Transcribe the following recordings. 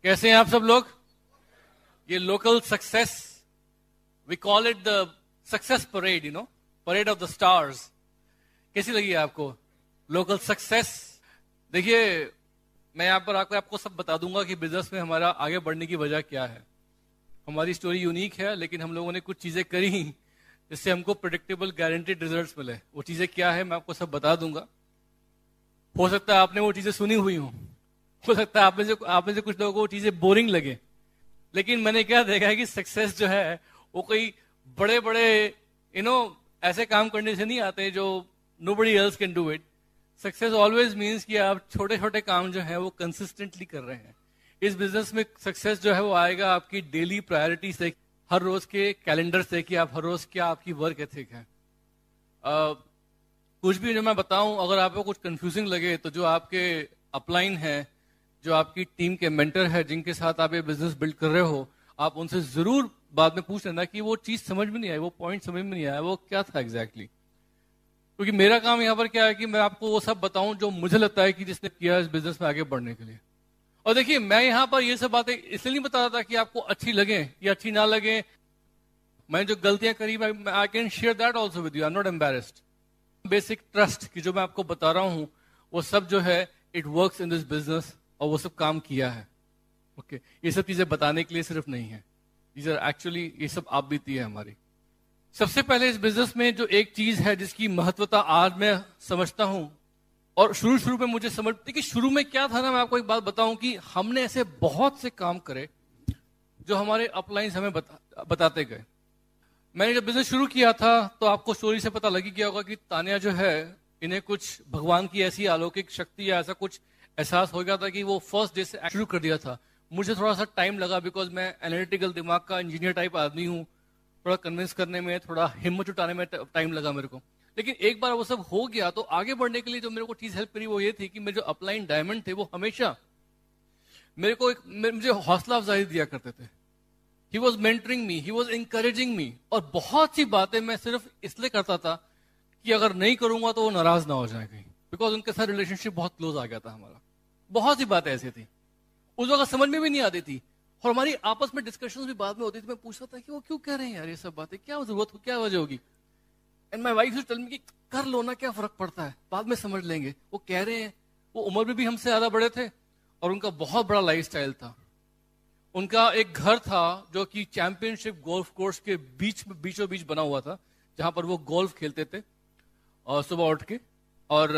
कैसे हैं आप सब लोग? ये local success, we call it the success parade, parade of the stars. कैसी लगी आपको लोकल सक्सेस? देखिए, मैं यहाँ पर आपको सब बता दूंगा कि बिजनेस में हमारा आगे बढ़ने की वजह क्या है। हमारी स्टोरी यूनिक है, लेकिन हम लोगों ने कुछ चीजें करी जिससे हमको प्रेडिक्टेबल गारंटीड रिजल्ट्स मिले। वो चीजें क्या है मैं आपको सब बता दूंगा। हो सकता है आपने वो चीजें सुनी हुई हो सकता है आप में से कुछ लोगों को वो चीजें बोरिंग लगे, लेकिन मैंने क्या देखा है कि सक्सेस जो है वो कोई बड़े बड़े ऐसे काम करने से नहीं आते जो nobody else can do it. Success always means कि आप छोटे छोटे काम जो है वो कंसिस्टेंटली कर रहे हैं। इस बिजनेस में सक्सेस जो है वो आएगा आपकी डेली प्रायोरिटी से, हर रोज के कैलेंडर से कि आप हर रोज क्या आपकी वर्क एथिक है। कुछ भी जो मैं बताऊं, अगर आपको कुछ कंफ्यूजिंग लगे तो जो आपके अपलाइन है, जो आपकी टीम के मेंटर है, जिनके साथ आप ये बिजनेस बिल्ड कर रहे हो, आप उनसे जरूर बाद में पूछ लेना कि वो चीज समझ में नहीं आई, वो पॉइंट समझ में नहीं आया, वो क्या था एग्जैक्टली। क्योंकि मेरा काम यहाँ पर क्या है कि मैं आपको वो सब बताऊं जो मुझे लगता है कि जिसने किया इस बिजनेस में आगे बढ़ने के लिए। और देखिए, मैं यहाँ पर ये सब बातें इसलिए नहीं बता रहा था कि आपको अच्छी लगे या अच्छी ना लगे। मैंने जो गलतियां करी, I can share that also with you, I am not embarrassed. Basic trust की जो मैं आपको बता रहा हूँ वो सब जो है it works in this business, और वो सब काम किया है। ओके, ये सब चीजें बताने के लिए सिर्फ नहीं है, एक्चुअली ये सब आप बीती है हमारी। सबसे पहले इस बिजनेस में जो एक चीज है जिसकी महत्वता आज मैं समझता हूं, और शुरू में मुझे समझ कि शुरू में क्या था ना, मैं आपको एक बात बताऊं कि हमने ऐसे बहुत से काम करे जो हमारे अपलाइंस हमें बताते गए। मैंने जब बिजनेस शुरू किया था तो आपको स्टोरी से पता लगी गया होगा कि तानिया जो है, इन्हें कुछ भगवान की ऐसी अलौकिक शक्ति या ऐसा कुछ एहसास हो गया था कि वो फर्स्ट डे से शुरू कर दिया था। मुझे थोड़ा सा टाइम लगा, बिकॉज मैं एनालिटिकल दिमाग का इंजीनियर टाइप आदमी हूँ। थोड़ा कन्विंस करने में, थोड़ा हिम्मत जुटाने में टाइम लगा मेरे को। लेकिन एक बार वो सब हो गया तो आगे बढ़ने के लिए जो मेरे को चीज हेल्प करी वो ये थी कि मेरे जो अपलाइन डायमंड थे वो हमेशा मेरे को मुझे हौसला अफजाई दिया करते थे। He was mentoring me, he was encouraging me. और बहुत सी बातें मैं सिर्फ इसलिए करता था कि अगर नहीं करूंगा तो वो नाराज ना हो जाए कहीं, बिकॉज उनके साथ रिलेशनशिप बहुत क्लोज आ गया था हमारा। बहुत सी बातें ऐसी थी उस वक्त समझ में भी नहीं आती थी, और हमारी आपस में डिस्कशंस भी बाद में होती थी। मैं पूछता था कि वो क्यों कह रहे हैं यार ये सब बातें, क्या जरूरत हो, क्या वजह होगी। And my wife tell me कि कर लो ना, क्या फर्क पड़ता है, बाद में समझ लेंगे। वो कह रहे हैं, वो उम्र में भी हमसे ज्यादा बड़े थे और उनका बहुत बड़ा लाइफस्टाइल था। उनका एक घर था जो कि चैंपियनशिप गोल्फ कोर्स के बीचों बीच बना हुआ था, जहां पर वो गोल्फ खेलते थे और सुबह उठ के। और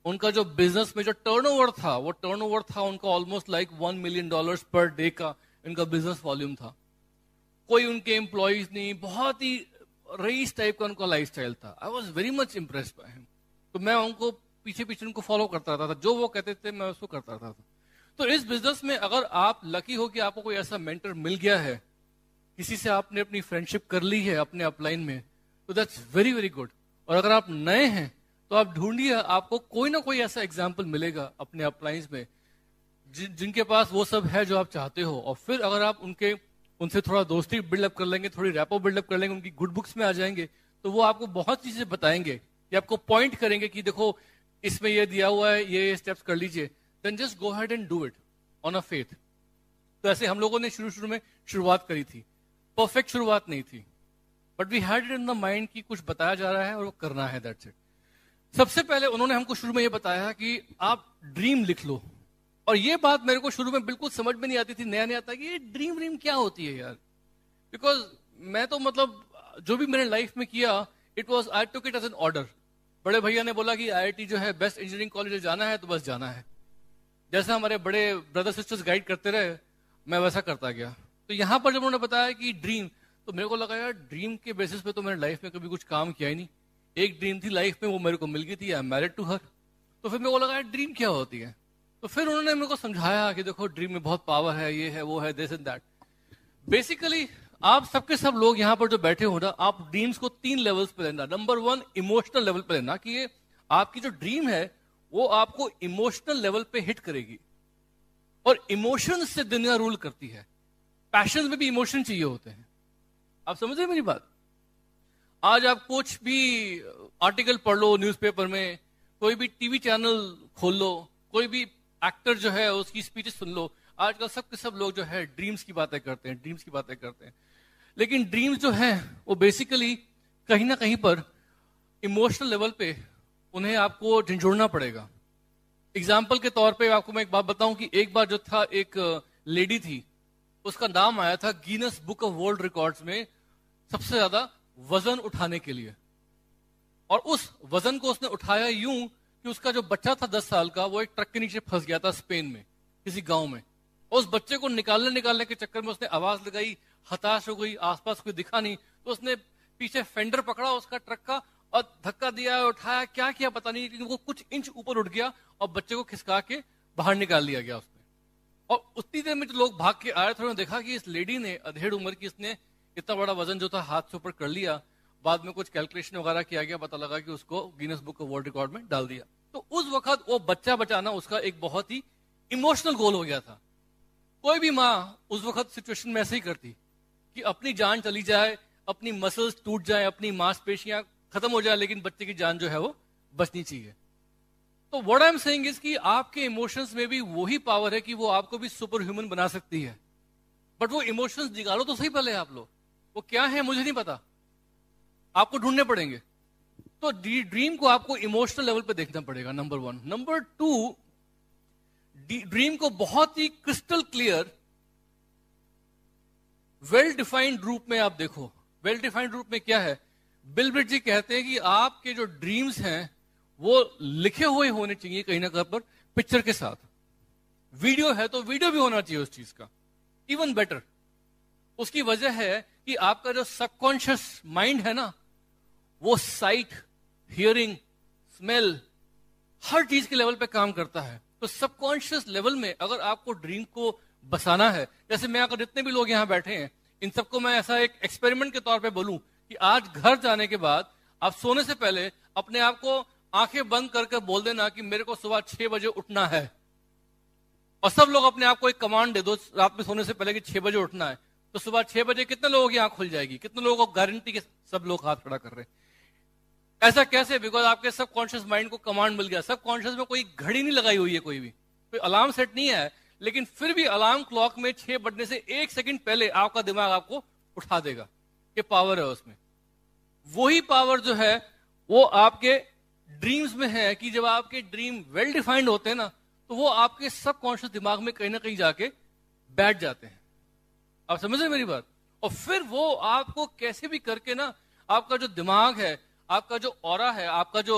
उनका जो बिजनेस में जो टर्नओवर था, वो टर्नओवर था उनका almost like $1 million per day का इनका बिजनेस वॉल्यूम था। कोई उनके एम्प्लॉइज नहीं, बहुत ही रईस टाइप का उनका लाइफस्टाइल था। I was very much impressed by him. तो मैं उनको पीछे पीछे उनको फॉलो करता रहता था, जो वो कहते थे मैं उसको करता रहता था। तो इस बिजनेस में अगर आप लकी हो कि आपको कोई ऐसा मेंटर मिल गया है, किसी से आपने अपनी फ्रेंडशिप कर ली है अपने अपलाइन में, तो दैट्स वेरी वेरी गुड। और अगर आप नए हैं तो आप ढूंढिए, आपको कोई ना कोई ऐसा एग्जाम्पल मिलेगा अपने अपलाइंस में जिनके पास वो सब है जो आप चाहते हो। और फिर अगर आप उनसे थोड़ा दोस्ती बिल्डअप कर लेंगे, थोड़ी रैपो बिल्डअप कर लेंगे, उनकी गुड बुक्स में आ जाएंगे, तो वो आपको बहुत चीजें बताएंगे, ये आपको पॉइंट करेंगे कि देखो इसमें ये दिया हुआ है, ये स्टेप्स कर लीजिए। Then just go ahead and do it on a faith. तो ऐसे हम लोगों ने शुरू में शुरुआत करी थी। परफेक्ट शुरुआत नहीं थी, but we had it in the mind कि कुछ बताया जा रहा है और वो करना है, दैट्स इट। सबसे पहले उन्होंने हमको शुरू में ये बताया कि आप ड्रीम लिख लो। और ये बात मेरे को शुरू में बिल्कुल समझ में नहीं आती थी, नया आता कि ये ड्रीम क्या होती है यार। बिकॉज मैं तो मतलब जो भी मैंने लाइफ में किया, it was I took it as an order. बड़े भैया ने बोला कि IIT जो है बेस्ट इंजीनियरिंग कॉलेज जाना है तो बस जाना है। जैसा हमारे बड़े ब्रदर सिस्टर्स गाइड करते रहे, मैं वैसा करता गया। तो यहाँ पर जब उन्होंने बताया कि ड्रीम, तो मेरे को लगा यार ड्रीम के बेसिस पे तो मैंने लाइफ में कभी कुछ काम किया ही नहीं। एक ड्रीम थी लाइफ में, वो मेरे को मिल गई थी, I am married to her. तो फिर मेरे को लगा ड्रीम क्या होती है। तो फिर उन्होंने मेरे को समझाया कि देखो ड्रीम में बहुत पावर है, ये है, वो है, दिस एंड दैट। बेसिकली आप सबके सब लोग यहाँ पर जो बैठे हो ना, आप ड्रीम्स को 3 लेवल्स पे लेना। नंबर 1 इमोशनल लेवल पे लेना, कि ये आपकी जो ड्रीम है वो आपको इमोशनल लेवल पे हिट करेगी। और इमोशन से दुनिया रूल करती है। पैशन में भी इमोशन चाहिए होते हैं। आप समझ रहे मेरी बात? आज आप कुछ भी आर्टिकल पढ़ लो न्यूज़पेपर में, कोई भी टीवी चैनल खोल लो, कोई भी एक्टर जो है उसकी स्पीचेस सुन लो, आजकल सब के सब लोग जो है ड्रीम्स की बातें करते हैं, ड्रीम्स की बातें करते हैं, लेकिन ड्रीम्स जो है वो बेसिकली कहीं ना कहीं पर इमोशनल लेवल पे उन्हें आपको झंझोड़ना पड़ेगा। एग्जाम्पल के तौर पे आपको मैं एक बात बताऊं कि एक बार जो था, एक लेडी थी, उसका नाम आया था Guinness book of world records में सबसे ज्यादा वजन उठाने के लिए। और उस वजन को उसने उठाया यूं कि उसका जो बच्चा था 10 साल का, वो एक ट्रक के नीचे फंस गया था स्पेन में किसी गांव में। और उस बच्चे को निकालने के चक्कर में उसने आवाज लगाई, हताश हो गई, आसपास कोई दिखा नहीं, तो उसने पीछे फेंडर पकड़ा उसका ट्रक का और धक्का दिया, उठाया, क्या किया पता नहीं, लेकिन वो कुछ इंच ऊपर उठ गया और बच्चे को खिसका के बाहर निकाल लिया गया उसने। और उतनी देर में जो लोग भाग के आए थे, उन्होंने देखा कि इस लेडी ने अधेड़ उम्र की, इसने इतना बड़ा वजन जो था हाथ से ऊपर कर लिया। बाद में कुछ कैलकुलेशन वगैरह किया गया, पता लगा कि उसको Guinness book of world record में डाल दिया। तो उस वक्त वो बच्चा बचाना उसका एक बहुत ही इमोशनल गोल हो गया था। कोई भी माँ उस वक्त सिचुएशन में ऐसे ही करती कि अपनी जान चली जाए, अपनी मसल्स टूट जाए, अपनी मांसपेशियां खत्म हो जाए, लेकिन बच्चे की जान जो है वो बचनी चाहिए। तो what I am saying is कि आपके इमोशंस में भी वही पावर है कि वो आपको भी सुपर ह्यूमन बना सकती है। बट वो इमोशंस निकालो तो सही पहले आप लोग, वो क्या है मुझे नहीं पता, आपको ढूंढने पड़ेंगे। तो ड्रीम को आपको इमोशनल लेवल पे देखना पड़ेगा, नंबर 1। नंबर 2, ड्रीम को बहुत ही क्रिस्टल क्लियर वेल डिफाइंड रूप में आप देखो। वेल डिफाइंड रूप में क्या है? बिल ब्रिट जी कहते हैं कि आपके जो ड्रीम्स हैं वो लिखे हुए होने चाहिए कहीं ना कहीं पर पिक्चर के साथ। वीडियो है तो वीडियो भी होना चाहिए उस चीज का, इवन बेटर। उसकी वजह है कि आपका जो सबकॉन्शियस माइंड है ना, वो साइट, हियरिंग, स्मेल, हर चीज के लेवल पे काम करता है। तो सबकॉन्शियस लेवल में अगर आपको ड्रीम को बसाना है, जैसे मैं अगर जितने भी लोग यहां बैठे हैं इन सबको मैं ऐसा एक एक्सपेरिमेंट के तौर पे बोलूं कि आज घर जाने के बाद आप सोने से पहले अपने आप को आंखें बंद करके बोल देना कि मेरे को सुबह 6 बजे उठना है, और सब लोग अपने आप को एक कमांड दे दो रात में सोने से पहले कि 6 बजे उठना है, तो सुबह 6 बजे कितने लोगों की आंख खुल जाएगी? कितने लोगों को गारंटी के सब लोग हाथ खड़ा कर रहे हैं? ऐसा कैसे? बिकॉज आपके सबकॉन्शियस माइंड को कमांड मिल गया। सबकॉन्शियस में कोई घड़ी नहीं लगाई हुई है, कोई अलार्म सेट नहीं है, लेकिन फिर भी अलार्म क्लॉक में 6 बजने से 1 सेकंड पहले आपका दिमाग आपको उठा देगा। ये पावर है उसमें। वही पावर जो है वो आपके ड्रीम्स में है कि जब आपके ड्रीम वेल डिफाइंड होते हैं ना, तो वो आपके सबकॉन्शियस दिमाग में कहीं ना कहीं जाके बैठ जाते हैं। आप समझ रहे हैं मेरी बात? और फिर वो आपको कैसे भी करके ना, आपका जो दिमाग है, आपका जो ऑरा है, आपका जो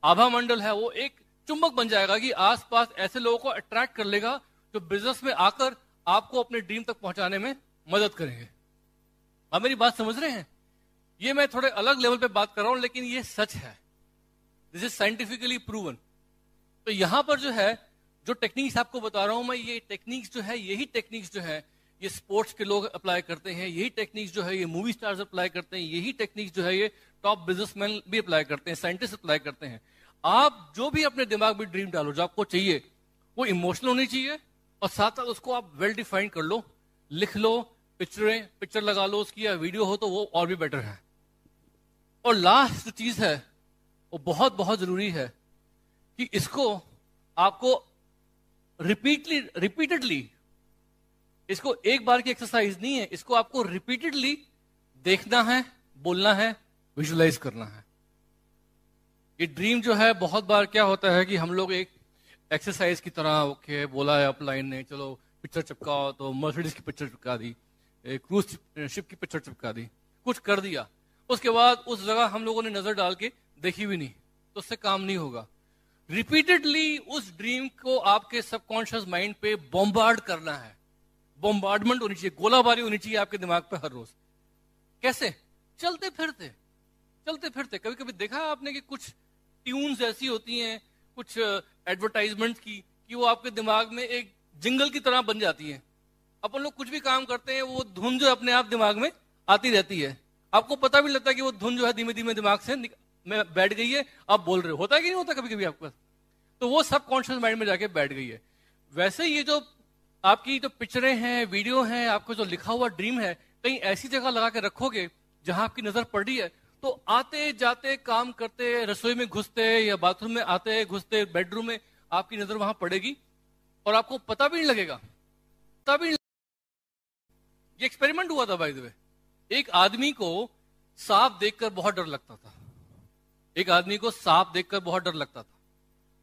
आभा मंडल है, वो एक चुंबक बन जाएगा कि आसपास ऐसे लोगों को अट्रैक्ट कर लेगा जो बिजनेस में आकर आपको अपने ड्रीम तक पहुंचाने में मदद करेंगे। आप मेरी बात समझ रहे हैं? ये मैं थोड़े अलग लेवल पे बात कर रहा हूं, लेकिन ये सच है। This is scientifically proven. तो यहां पर जो है, जो टेक्निक्स आपको बता रहा हूं मैं, ये टेक्निक्स जो है, यही टेक्निक्स जो है ये स्पोर्ट्स के लोग अप्लाई करते हैं, यही टेक्निक्स जो है ये मूवी स्टार्स अप्लाई करते हैं, यही टेक्निक्स जो है ये टॉप बिजनेसमैन भी अप्लाई करते हैं, साइंटिस्ट अप्लाई करते हैं। आप जो भी अपने दिमाग में ड्रीम डालो, जो आपको चाहिए, वो इमोशनल होनी चाहिए, और साथ साथ उसको आप वेल डिफाइन कर लो, लिख लो, पिक्चर लगा लो उसकी, या वीडियो हो तो वो और भी बेटर है। और लास्ट जो चीज है वो बहुत बहुत जरूरी है कि इसको आपको रिपीटेडली, इसको एक बार की एक्सरसाइज नहीं है, इसको आपको रिपीटेडली देखना है, बोलना है, विजुलाइज करना है। ये ड्रीम जो है बहुत बार क्या होता है कि हम लोग एक एक्सरसाइज की तरह ओके बोला है अपलाइन ने, चलो पिक्चर चिपकाओ, तो मर्सिडीज की पिक्चर चिपका दी, क्रूज शिप की पिक्चर चिपका दी, कुछ कर दिया, उसके बाद उस जगह हम लोगों ने नजर डाल के देखी भी नहीं, तो उससे काम नहीं होगा। रिपीटेडली उस ड्रीम को आपके सबकॉन्शियस माइंड पे बॉम्बार्ड करना है। बॉम्बार्डमेंट होनी चाहिए, गोलाबारी होनी चाहिए आपके दिमाग पे हर रोज। कैसे? चलते फिरते। कभी कभी देखा आपने कि कुछ ट्यून्स ऐसी होती हैं, कुछ एडवर्टाइजमेंट की, कि वो आपके दिमाग में एक जिंगल की तरह बन जाती है। अपन लोग कुछ भी काम करते हैं, वो धुन जो अपने आप दिमाग में आती रहती है, आपको पता भी लगता है कि वो धुन जो है धीमे धीमे दिमाग से में बैठ गई है, आप बोल रहे हो। होता है कि नहीं होता कभी कभी आपके पास? तो वो सबकॉन्शियस माइंड में जाके बैठ गई है। वैसे ये जो आपकी जो पिक्चरें हैं, वीडियो हैं, आपको जो लिखा हुआ ड्रीम है, कहीं ऐसी जगह लगा के रखोगे जहां आपकी नजर पड़ रही है, तो आते जाते काम करते, रसोई में घुसते या बाथरूम में आते घुसते, बेडरूम में आपकी नजर वहां पड़ेगी और आपको पता भी नहीं लगेगा तभी ये एक्सपेरिमेंट हुआ था बाय द वे। एक आदमी को सांप देखकर बहुत डर लगता था, एक आदमी को सांप देखकर बहुत डर लगता था।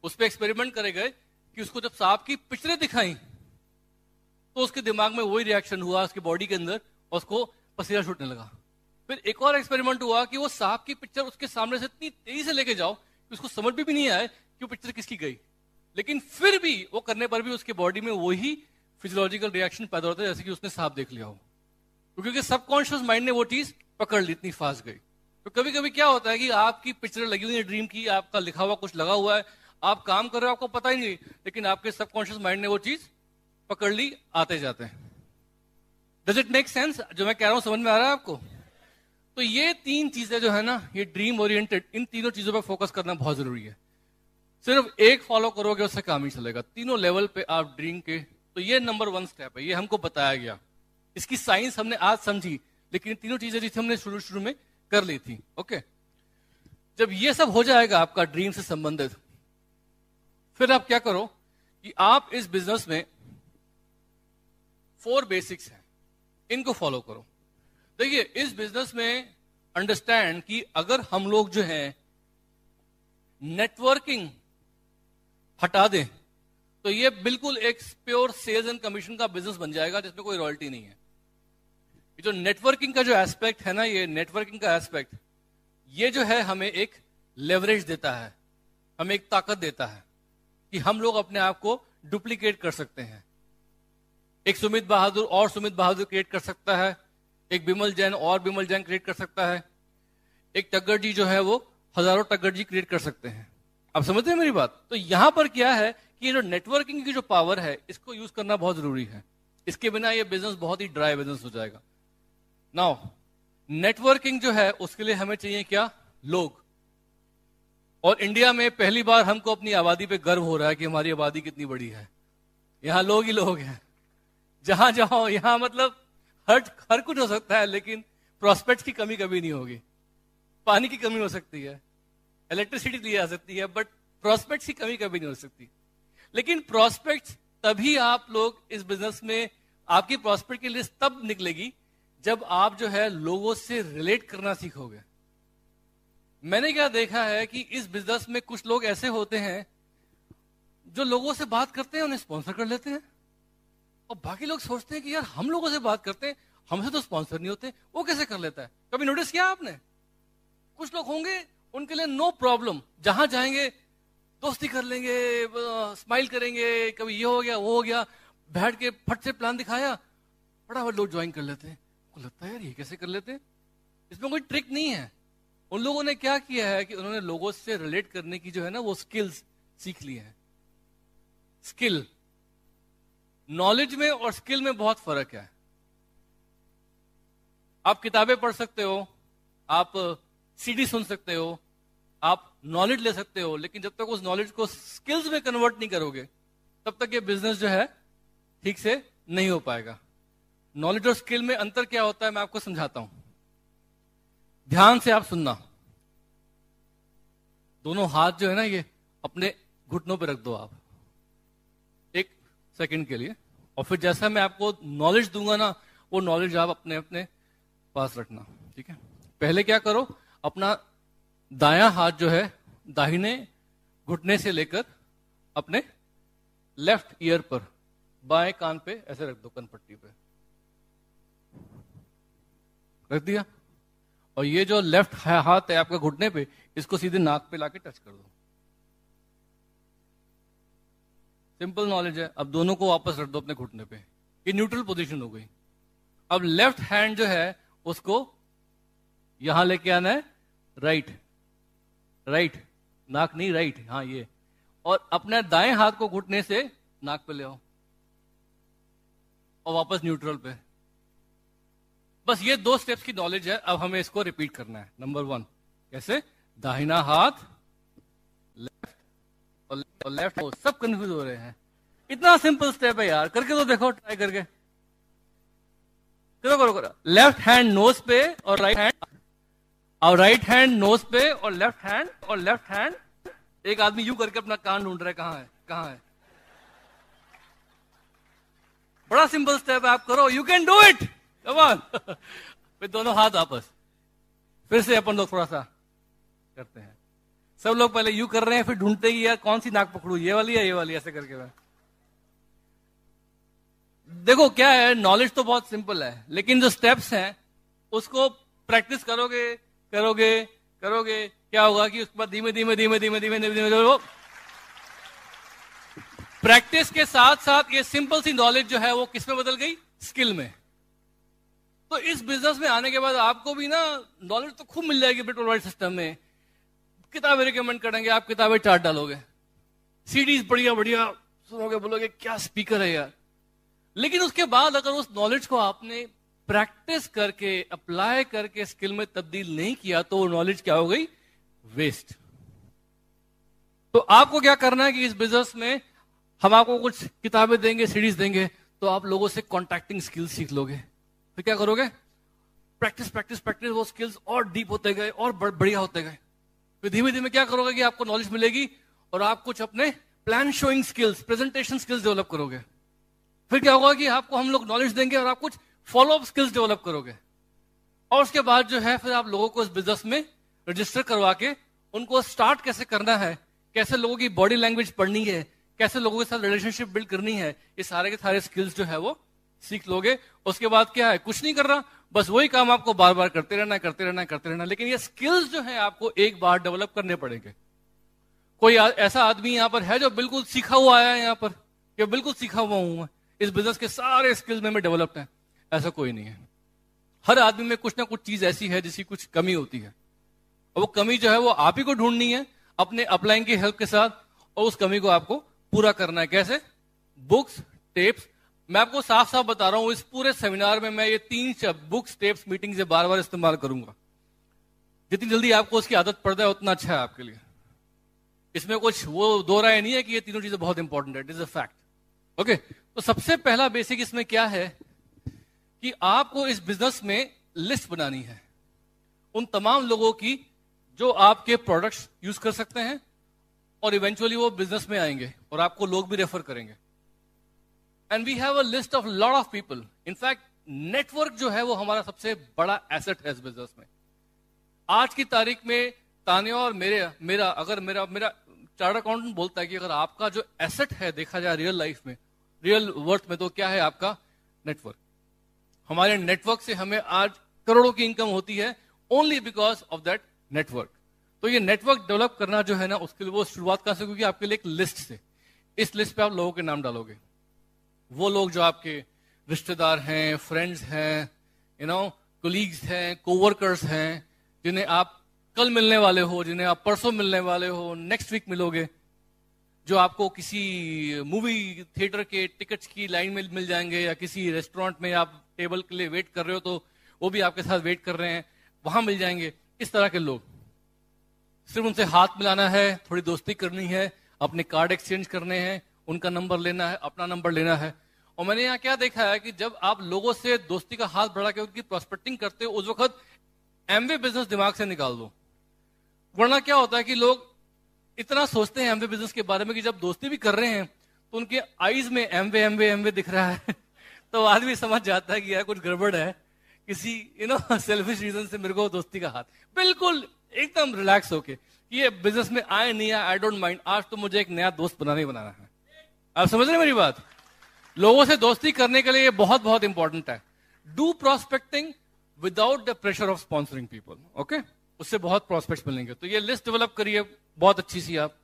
उस पर एक्सपेरिमेंट करे गए कि उसको जब सांप की पिक्चरें दिखाई तो उसके दिमाग में वही रिएक्शन हुआ, उसकी बॉडी के अंदर, और उसको पसीना छूटने लगा। फिर एक और एक्सपेरिमेंट हुआ कि वो सांप की पिक्चर उसके सामने से इतनी तेजी से लेके जाओ कि उसको समझ भी नहीं आए कि वो पिक्चर किसकी गई, लेकिन फिर भी वो करने पर भी उसके बॉडी में वही फिजियोलॉजिकल रिएक्शन पैदा होता है जैसे कि उसने सांप देख लिया हो, क्योंकि सबकॉन्शियस माइंड ने वो चीज पकड़ ली, इतनी फास्ट गई। तो कभी कभी क्या होता है कि आपकी पिक्चर लगी हुई है ड्रीम की, आपका लिखा हुआ कुछ लगा हुआ है, आप काम कर रहे हो, आपको पता ही नहीं, लेकिन आपके सबकॉन्शियस माइंड ने वो चीज पकड़ ली, आते जाते हैं। Does it make sense? जो मैं कह रहा हूं समझ में आ रहा है आपको? तो ये तीन चीजें जो है ना, ये ड्रीम ओरिएंटेड, इन तीनों चीजों पर फोकस करना बहुत जरूरी है। सिर्फ एक फॉलो करोगे उससे काम ही चलेगा, तीनों लेवल पे आप ड्रीम के। तो ये नंबर 1 स्टेप है, ये हमको बताया गया, इसकी साइंस हमने आज समझी, लेकिन तीनों चीजें जिसे हमने शुरू में कर ली थी। ओके, जब ये सब हो जाएगा आपका ड्रीम से संबंधित, फिर आप क्या करो कि आप इस बिजनेस में 4 बेसिक्स हैं, इनको फॉलो करो। देखिए, इस बिजनेस में अंडरस्टैंड कि अगर हम लोग जो है नेटवर्किंग हटा दें तो ये बिल्कुल एक प्योर सेल्स एंड कमीशन का बिजनेस बन जाएगा जिसमें कोई रॉयल्टी नहीं है। ये जो नेटवर्किंग का जो एस्पेक्ट है ना, ये नेटवर्किंग का एस्पेक्ट, ये जो है हमें एक लेवरेज देता है, हमें एक ताकत देता है कि हम लोग अपने आप को डुप्लीकेट कर सकते हैं। एक सुमित बहादुर और सुमित बहादुर क्रिएट कर सकता है, एक बिमल जैन और बिमल जैन क्रिएट कर सकता है, एक टग्गर जी जो है वो हजारों टग्गर जी क्रिएट कर सकते हैं। आप समझते हैं मेरी बात? तो यहां पर क्या है कि ये जो नेटवर्किंग की जो पावर है, इसको यूज करना बहुत जरूरी है। इसके बिना ये बिजनेस बहुत ही ड्राई बिजनेस हो जाएगा। नाउ नेटवर्किंग जो है उसके लिए हमें चाहिए क्या? लोग। और इंडिया में पहली बार हमको अपनी आबादी पे गर्व हो रहा है कि हमारी आबादी कितनी बड़ी है। यहां लोग ही लोग हैं, जहां जाओ यहां मतलब हर कुछ हो सकता है, लेकिन प्रोस्पेक्ट की कमी कभी नहीं होगी। पानी की कमी हो सकती है, इलेक्ट्रिसिटी दी जा सकती है, बट प्रोस्पेक्ट की कमी कभी नहीं हो सकती। लेकिन प्रोस्पेक्ट तभी आप लोग इस बिजनेस में, आपकी प्रोस्पेक्ट की लिस्ट तब निकलेगी जब आप जो है लोगों से रिलेट करना सीखोगे। मैंने क्या देखा है कि इस बिजनेस में कुछ लोग ऐसे होते हैं जो लोगों से बात करते हैं, उन्हें स्पॉन्सर कर लेते हैं, और बाकी लोग सोचते हैं कि यार हम लोगों से बात करते हैं, हमसे तो स्पॉन्सर नहीं होते, वो कैसे कर लेता है? कभी नोटिस किया आपने? कुछ लोग होंगे उनके लिए नो प्रॉब्लम, जहां जाएंगे दोस्ती कर लेंगे, स्माइल करेंगे, कभी ये हो गया वो हो गया, बैठ के फट से प्लान दिखाया, फटाफट लोग ज्वाइन कर लेते हैं। को लगता है यार ये कैसे कर लेते हैं? इसमें कोई ट्रिक नहीं है। उन लोगों ने क्या किया है कि उन्होंने लोगों से रिलेट करने की जो है ना वो स्किल्स सीख ली है। स्किल, नॉलेज में और स्किल में बहुत फर्क है। आप किताबें पढ़ सकते हो, आप सीडी सुन सकते हो, आप नॉलेज ले सकते हो, लेकिन जब तक उस नॉलेज को स्किल्स में कन्वर्ट नहीं करोगे तब तक ये बिजनेस जो है ठीक से नहीं हो पाएगा। नॉलेज और स्किल में अंतर क्या होता है मैं आपको समझाता हूं, ध्यान से आप सुनना। दोनों हाथ जो है ना ये अपने घुटनों पे रख दो आप एक सेकंड के लिए, और फिर जैसा मैं आपको नॉलेज दूंगा ना वो नॉलेज आप अपने अपने पास रखना, ठीक है? पहले क्या करो, अपना दायां हाथ जो है दाहिने घुटने से लेकर अपने लेफ्ट ईयर पर, बाएं कान पे ऐसे रख दो, कनपट्टी पे रख दिया, और ये जो लेफ्ट हाथ है आपका घुटने पे, इसको सीधे नाक पे लाके टच कर दो। सिंपल नॉलेज है। अब दोनों को वापस रख दो अपने घुटने पे, ये न्यूट्रल पोजीशन हो गई। अब लेफ्ट हैंड जो है उसको यहां लेके आना है, राइट, राइट, नाक नहीं राइट, हाँ ये, और अपने दाएं हाथ को घुटने से नाक पे ले आओ और वापस न्यूट्रल पे। बस ये 2 स्टेप्स की नॉलेज है। अब हमें इसको रिपीट करना है। नंबर 1 कैसे? दाहिना हाथ लेफ्ट और लेफ्ट, सब कंफ्यूज हो रहे हैं। इतना सिंपल स्टेप है यार, करके तो देखो, ट्राई करके करो। लेफ्ट हैंड नोज पे और राइट हैंड, और राइट हैंड नोज पे और लेफ्ट हैंड। एक आदमी यूं करके अपना कान ढूंढ रहा है, कहां है? बड़ा सिंपल स्टेप है, आप करो, you can do it, come on. फिर दोनों हाथ आपस, फिर से अपन लोग थोड़ा सा करते हैं। सब लोग पहले यू कर रहे हैं, फिर ढूंढते ही यार कौन सी नाक पकड़ू, ये वाली या ये वाली, ऐसे करके मैं। देखो क्या है, नॉलेज तो बहुत सिंपल है, लेकिन जो स्टेप्स हैं उसको प्रैक्टिस करोगे करोगे करोगे, क्या होगा कि उसके बाद धीमे धीमे धीमे धीमे धीमे धीमे धीमे प्रैक्टिस के साथ साथ ये सिंपल सी नॉलेज जो है वो किस में बदल गई, स्किल में। तो इस बिजनेस में आने के बाद आपको भी ना नॉलेज तो खूब मिल जाएगी बिटवाइड सिस्टम में। किताबें रिकमेंड करेंगे, आप किताबें चार्ट डालोगे, सीडीज बढ़िया बढ़िया सुनोगे, बोलोगे क्या स्पीकर है यार। लेकिन उसके बाद अगर उस नॉलेज को आपने प्रैक्टिस करके अप्लाई करके स्किल में तब्दील नहीं किया तो वो नॉलेज क्या हो गई, वेस्ट। तो आपको क्या करना है कि इस बिजनेस में हम आपको कुछ किताबें देंगे, सीरीज देंगे, तो आप लोगों से कॉन्टैक्टिंग स्किल्स सीख लोगे। फिर क्या करोगे, प्रैक्टिस प्रैक्टिस प्रैक्टिस, वो स्किल्स और डीप होते गए और बढ़िया होते गए। फिर धीमे धीमे क्या करोगे कि आपको नॉलेज मिलेगी और आप कुछ अपने plan showing skills, presentation skills develop करोगे। फिर क्या होगा कि आपको हम लोग नॉलेज देंगे और आप कुछ फॉलोअप स्किल्स डेवलप करोगे। और उसके बाद जो है फिर आप लोगों को इस बिजनेस में रजिस्टर करवा के उनको स्टार्ट कैसे करना है, कैसे लोगों की बॉडी लैंग्वेज पढ़नी है, कैसे लोगों के साथ रिलेशनशिप बिल्ड करनी है, ये सारे के सारे स्किल्स जो है वो सीख लोगे। उसके बाद क्या है, कुछ नहीं कर रहा, बस वही काम आपको बार बार करते रहना करते रहना करते रहना। लेकिन ये स्किल्स जो है आपको एक बार डेवलप करने पड़ेंगे। कोई ऐसा आदमी यहां पर है जो बिल्कुल सीखा हुआ आया है यहाँ पर, या बिल्कुल सीखा हुआ हूं मैं, इस बिजनेस के सारे स्किल्स में डेवलप्ड है, ऐसा कोई नहीं है। हर आदमी में कुछ ना कुछ चीज ऐसी है जिसकी कुछ कमी होती है, और वो कमी जो है वो आप ही को ढूंढनी है अपने अपलाइन की हेल्प के साथ, और उस कमी को आपको पूरा करना है। कैसे, बुक्स, टेप्स। मैं आपको साफ साफ बता रहा हूं, इस पूरे सेमिनार में मैं ये 3 शब्द बुक्स, टेप्स, मीटिंग से बार बार इस्तेमाल करूंगा। जितनी जल्दी आपको उसकी आदत पड़ जाए उतना अच्छा है आपके लिए। इसमें कुछ वो दो राय नहीं है कि ये तीनों चीजें बहुत इंपॉर्टेंट है, it is a fact. Okay, तो सबसे पहला बेसिक इसमें क्या है कि आपको इस बिजनेस में लिस्ट बनानी है उन तमाम लोगों की जो आपके प्रोडक्ट्स यूज कर सकते हैं, और इवेंचुअली वो बिजनेस में आएंगे और आपको लोग भी रेफर करेंगे। And we have a list of lot of people. In fact network जो है वो हमारा सबसे बड़ा एसेट है इस बिजनेस में। आज की तारीख में तानिया और मेरा चार्टर्ड अकाउंटेंट बोलता है कि अगर आपका जो एसेट है देखा जाए रियल लाइफ में, रियल वर्थ में, तो क्या है आपका नेटवर्क। हमारे नेटवर्क से हमें आज करोड़ों की इनकम होती है only because of that network. तो ये नेटवर्क डेवलप करना जो है ना, उसके लिए वो शुरुआत कहां से होगी, आपके लिए एक लिस्ट से। इस लिस्ट पे आप लोगों के नाम डालोगे, वो लोग जो आपके रिश्तेदार हैं, फ्रेंड्स हैं, कोलीग्स हैं, कोवर्कर्स हैं, जिन्हें आप कल मिलने वाले हो, जिन्हें आप परसों मिलने वाले हो, नेक्स्ट वीक मिलोगे, जो आपको किसी मूवी थिएटर के टिकट्स की लाइन में मिल जाएंगे, या किसी रेस्टोरेंट में आप टेबल के लिए वेट कर रहे हो तो वो भी आपके साथ वेट कर रहे हैं, वहां मिल जाएंगे। इस तरह के लोग, सिर्फ उनसे हाथ मिलाना है, थोड़ी दोस्ती करनी है, अपने कार्ड एक्सचेंज करने हैं, उनका नंबर लेना है, अपना नंबर लेना है। और मैंने यहाँ क्या देखा है कि जब आप लोगों से दोस्ती का हाथ बढ़ा के उनकी प्रॉस्पेक्टिंग करते हो, उस वक्त एमवे बिजनेस दिमाग से निकाल दो। वरना क्या होता है कि लोग इतना सोचते हैं एमवे बिजनेस के बारे में कि जब दोस्ती भी कर रहे हैं तो उनके आईज में एमवे एमवे एमवे दिख रहा है तो आदमी समझ जाता है कि यार कुछ गड़बड़ है, किसी सेल्फिश रीजन से मेरे को दोस्ती का हाथ। बिल्कुल एकदम रिलैक्स होके, ये बिजनेस में आए नहीं आए, आई डोंट माइंड, आज तो मुझे एक नया दोस्त बनाना ही बनाना है। आप समझ रहे हैं मेरी बात? लोगों से दोस्ती करने के लिए ये बहुत बहुत इंपॉर्टेंट है। Do prospecting without the pressure of sponsoring people. Okay, उससे बहुत प्रॉस्पेक्ट्स मिलेंगे। तो ये लिस्ट डेवलप करिए बहुत अच्छी सी आप,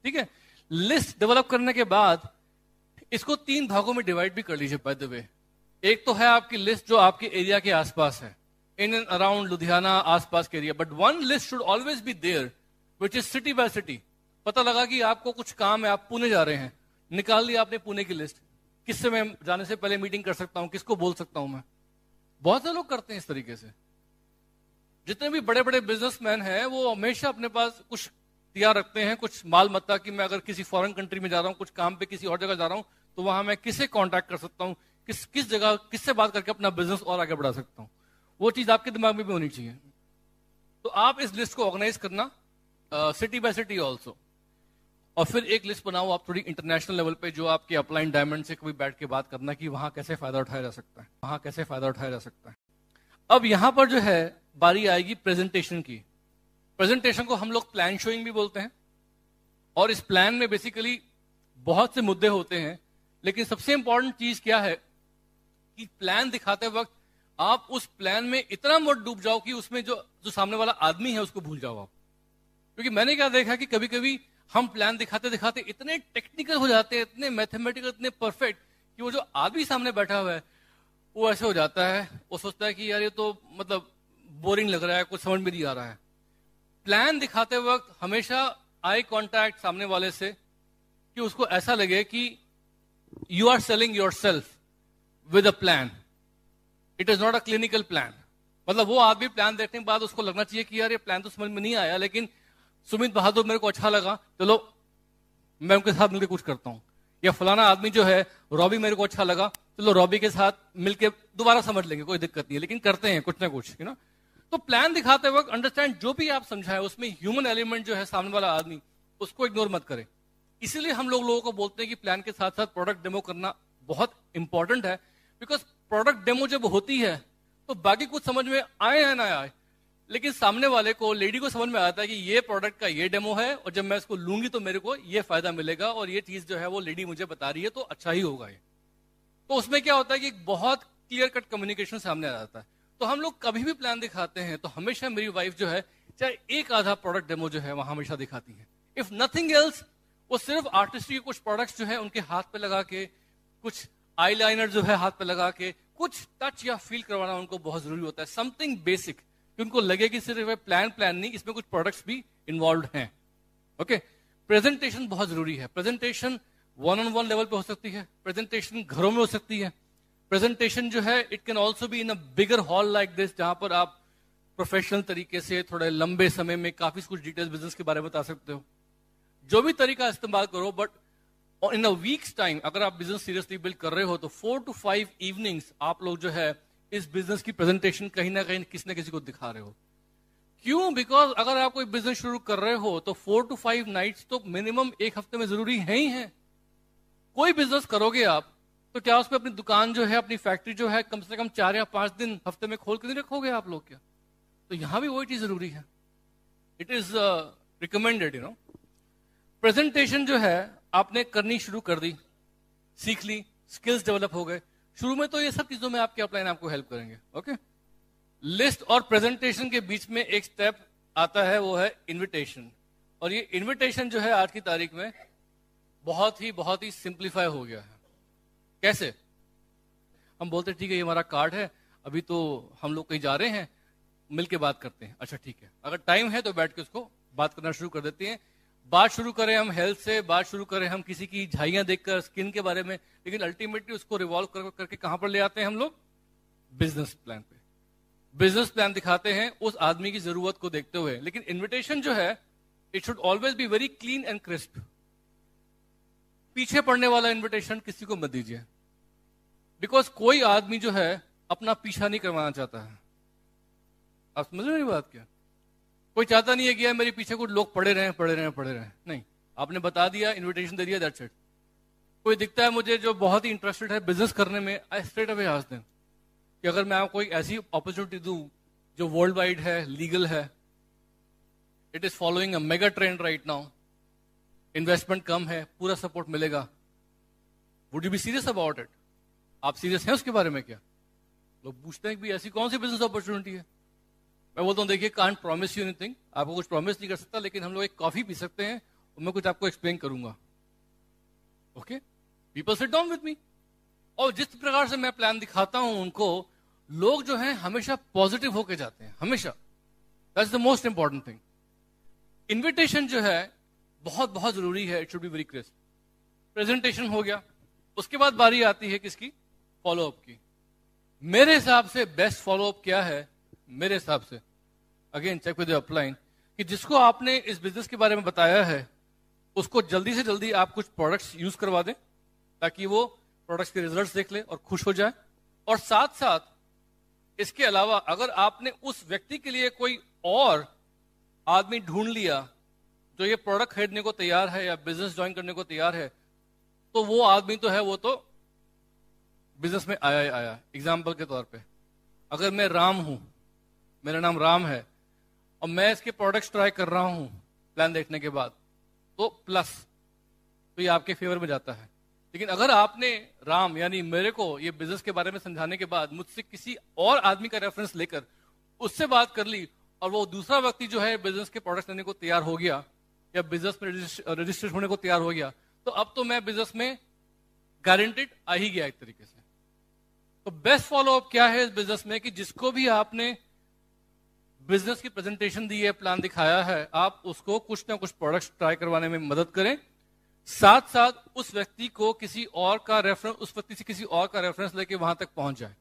ठीक है। लिस्ट डेवलप करने के बाद इसको 3 भागों में डिवाइड भी कर लीजिए बाय द वे। एक तो है आपकी लिस्ट जो आपके एरिया के आसपास है, इन एंड अराउंड लुधियाना आसपास के area, but one list should always be there which is city by city. पता लगा कि आपको कुछ काम है, आप पुणे जा रहे हैं, निकाल लिया आपने पुणे की लिस्ट, किससे मैं जाने से पहले मीटिंग कर सकता हूं, किसको बोल सकता हूं मैं। बहुत से लोग करते हैं इस तरीके से। जितने भी बड़े बड़े बिजनेसमैन हैं वो हमेशा अपने पास कुछ तैयार रखते हैं, कुछ माल मत्ता, कि मैं अगर किसी फॉरेन कंट्री में जा रहा हूं, कुछ काम पे किसी और जगह जा रहा हूं, तो वहां मैं किसे कांटेक्ट कर सकता हूं, किस जगह किससे बात करके अपना बिजनेस और आगे बढ़ा सकता हूं। वो चीज आपके दिमाग में भी होनी चाहिए। तो आप इस लिस्ट को ऑर्गेनाइज करना सिटी बाय सिटी ऑल्सो। और फिर एक लिस्ट बनाओ आप थोड़ी इंटरनेशनल लेवल पे, जो आपके अपलाइन डायमंड से कभी बैठ के बात करना कि वहां कैसे फायदा उठाया जा सकता है, वहां कैसे फायदा उठाया जा सकता है। अब यहां पर जो है बारी आएगी प्रेजेंटेशन की। प्रेजेंटेशन को हम लोग प्लान शोइंग भी बोलते हैं, और इस प्लान में बेसिकली बहुत से मुद्दे होते हैं, लेकिन सबसे इंपॉर्टेंट चीज क्या है कि प्लान दिखाते वक्त आप उस प्लान में इतना मत डूब जाओ कि उसमें जो सामने वाला आदमी है उसको भूल जाओ आप। क्योंकि मैंने क्या देखा कि कभी कभी हम प्लान दिखाते दिखाते इतने टेक्निकल हो जाते हैं, इतने मैथमेटिकल, इतने परफेक्ट, कि वो जो आदमी सामने बैठा हुआ है वो ऐसे हो जाता है, वो सोचता है कि यार ये तो मतलब बोरिंग लग रहा है, कुछ समझ में नहीं आ रहा है। प्लान दिखाते वक्त हमेशा आई कांटेक्ट सामने वाले से, कि उसको ऐसा लगे कि you are selling yourself with a plan, it is not a clinical plan. मतलब वो आदमी प्लान देखने के बाद उसको लगना चाहिए कि यार ये प्लान तो समझ में नहीं आया, लेकिन सुमित बहादुर मेरे को अच्छा लगा, चलो मैं उनके साथ मिलकर कुछ करता हूं। या फलाना आदमी जो है रॉबी मेरे को अच्छा लगा, चलो रॉबी के साथ मिलकर दोबारा समझ लेंगे, कोई दिक्कत नहीं है, लेकिन करते हैं कुछ ना कुछ, है ना। तो प्लान दिखाते वक्त अंडरस्टैंड जो भी आप समझाएं उसमें ह्यूमन एलिमेंट जो है सामने वाला आदमी, उसको इग्नोर मत करें। इसीलिए हम लोगों को बोलते हैं कि प्लान के साथ साथ प्रोडक्ट डेमो करना बहुत इंपॉर्टेंट है, बिकॉज प्रोडक्ट डेमो जब होती है तो बाकी कुछ समझ में आए या ना आए, लेकिन सामने वाले को, लेडी को समझ में आता है कि ये प्रोडक्ट का ये डेमो है और जब मैं इसको लूंगी तो मेरे को ये फायदा मिलेगा, और ये चीज जो है वो लेडी मुझे बता रही है तो अच्छा ही होगा ये। तो उसमें क्या होता है कि बहुत क्लियर कट कम्युनिकेशन सामने आ जाता है। तो हम लोग कभी भी प्लान दिखाते हैं तो हमेशा मेरी वाइफ जो है चाहे एक आधा प्रोडक्ट डेमो जो है वहां हमेशा दिखाती है। इफ नथिंग एल्स, वो सिर्फ आर्टिस्ट्री के कुछ प्रोडक्ट्स जो है उनके हाथ पे लगा के, कुछ आईलाइनर जो है हाथ पे लगा के, कुछ टच या फील करवाना उनको बहुत जरूरी होता है, समथिंग बेसिक, कि उनको लगे कि सिर्फ प्लान नहीं, इसमें कुछ प्रोडक्ट्स भी इन्वॉल्व हैं। ओके, प्रेजेंटेशन बहुत जरूरी है। Presentation one on one level पे हो सकती है, प्रेजेंटेशन घरों में हो सकती है, प्रेजेंटेशन जो है it can also be in a bigger hall like this, जहां पर आप प्रोफेशनल तरीके से थोड़े लंबे समय में काफी कुछ डिटेल्स बिजनेस के बारे में बता सकते हो। जो भी तरीका इस्तेमाल करो, but in a weeks time अगर आप बिजनेस सीरियसली बिल्ड कर रहे हो तो 4 to 5 इवनिंग्स आप लोग जो है इस बिजनेस की प्रेजेंटेशन कहीं ना कहीं किसी न किसी को दिखा रहे हो। क्यों? बिकॉज अगर आप कोई बिजनेस शुरू कर रहे हो तो 4 to 5 नाइट्स तो मिनिमम एक हफ्ते में जरूरी है ही है। कोई बिजनेस करोगे आप तो क्या उसमें अपनी दुकान जो है, अपनी फैक्ट्री जो है, कम से कम 4 या 5 दिन हफ्ते में खोल के नहीं रखोगे आप लोग क्या? तो यहां भी वही चीज जरूरी है। It is recommended, you know. Presentation जो है आपने करनी शुरू कर दी, सीख ली, स्किल्स डेवलप हो गए। शुरू में तो ये सब चीजों में आपके अपलाइन आपको हेल्प करेंगे। ओके, लिस्ट और प्रेजेंटेशन के बीच में एक स्टेप आता है, वो है इनविटेशन। और ये इनविटेशन जो है आज की तारीख में बहुत ही सिंप्लीफाई हो गया है। कैसे? हम बोलते ठीक है ये हमारा कार्ड है, अभी तो हम लोग कहीं जा रहे हैं, मिलके बात करते हैं। अच्छा ठीक है, अगर टाइम है तो बैठ के उसको बात करना शुरू कर देते हैं। बात शुरू करें हम हेल्थ से, बात शुरू करें हम किसी की झाइयां देखकर, स्किन के बारे में, लेकिन अल्टीमेटली उसको रिवॉल्व करके कहां पर ले आते हैं हम लोग? बिजनेस प्लान पे। बिजनेस प्लान दिखाते हैं उस आदमी की जरूरत को देखते हुए, लेकिन इन्विटेशन जो है it should always be very clean and crisp. पीछे पड़ने वाला इन्विटेशन किसी को मत दीजिए, बिकॉज कोई आदमी जो है अपना पीछा नहीं करवाना चाहता है। आप समझ रहे मेरी बात? क्या कोई चाहता नहीं है कि यार मेरे पीछे कुछ लोग पड़े रहे। नहीं, आपने बता दिया, इन्विटेशन दे दिया, दैट्स इट। कोई दिखता है मुझे जो बहुत ही इंटरेस्टेड है बिजनेस करने में, I straight away ask them कि अगर मैं आपको एक ऐसी अपॉर्चुनिटी दूं जो वर्ल्ड वाइड है, लीगल है, it is following a mega trend right now, investment कम है, पूरा सपोर्ट मिलेगा, would you be serious about it? आप सीरियस हैं उसके बारे में क्या? लोग पूछते हैं कि ऐसी कौन सी बिजनेस अपॉर्चुनिटी है? मैं बोलता हूँ देखिए, कांट प्रॉमिस यू एनीथिंग, आपको कुछ प्रॉमिस नहीं कर सकता, लेकिन हम लोग एक कॉफी पी सकते हैं और मैं कुछ आपको एक्सप्लेन करूंगा। Okay, people sit down with me. और जिस प्रकार से मैं प्लान दिखाता हूं उनको, लोग जो हैं हमेशा पॉजिटिव होके जाते हैं, हमेशा। That's the most important thing. Invitation जो है बहुत जरूरी है, it should be very crisp. Presentation हो गया, उसके बाद बारी आती है किसकी? फॉलोअप की। मेरे हिसाब से बेस्ट फॉलोअप क्या है? मेरे हिसाब से, again check with your upline, कि जिसको आपने इस बिजनेस के बारे में बताया है उसको जल्दी से जल्दी आप कुछ प्रोडक्ट्स यूज करवा दें, ताकि वो प्रोडक्ट्स के रिजल्ट्स देख ले और खुश हो जाए। और साथ साथ इसके अलावा अगर आपने उस व्यक्ति के लिए कोई और आदमी ढूंढ लिया जो ये प्रोडक्ट खरीदने को तैयार है या बिजनेस ज्वाइन करने को तैयार है, तो वो आदमी तो है, वो तो बिजनेस में आया ही आया। एग्जाम्पल के तौर पे, अगर मैं राम हूं, मेरा नाम राम है, और मैं इसके प्रोडक्ट्स ट्राई कर रहा हूं प्लान देखने के बाद, तो प्लस, तो ये आपके फेवर में जाता है। लेकिन अगर आपने राम यानी मेरे को ये बिजनेस के बारे में समझाने के बाद मुझसे किसी और आदमी का रेफरेंस लेकर उससे बात कर ली, और वो दूसरा व्यक्ति जो है बिजनेस के प्रोडक्ट्स लेने को तैयार हो गया या बिजनेस में रजिस्ट्रेशन होने को तैयार हो गया, तो अब तो मैं बिजनेस में गारंटेड आ ही गया एक तरीके से। तो बेस्ट फॉलोअप क्या है इस बिजनेस में कि जिसको भी आपने बिजनेस की प्रेजेंटेशन दी है, प्लान दिखाया है, आप उसको कुछ ना कुछ प्रोडक्ट्स ट्राई करवाने में मदद करें, साथ साथ उस व्यक्ति को किसी और का रेफरेंस, उस व्यक्ति से किसी और का रेफरेंस लेके वहां तक पहुंच जाए।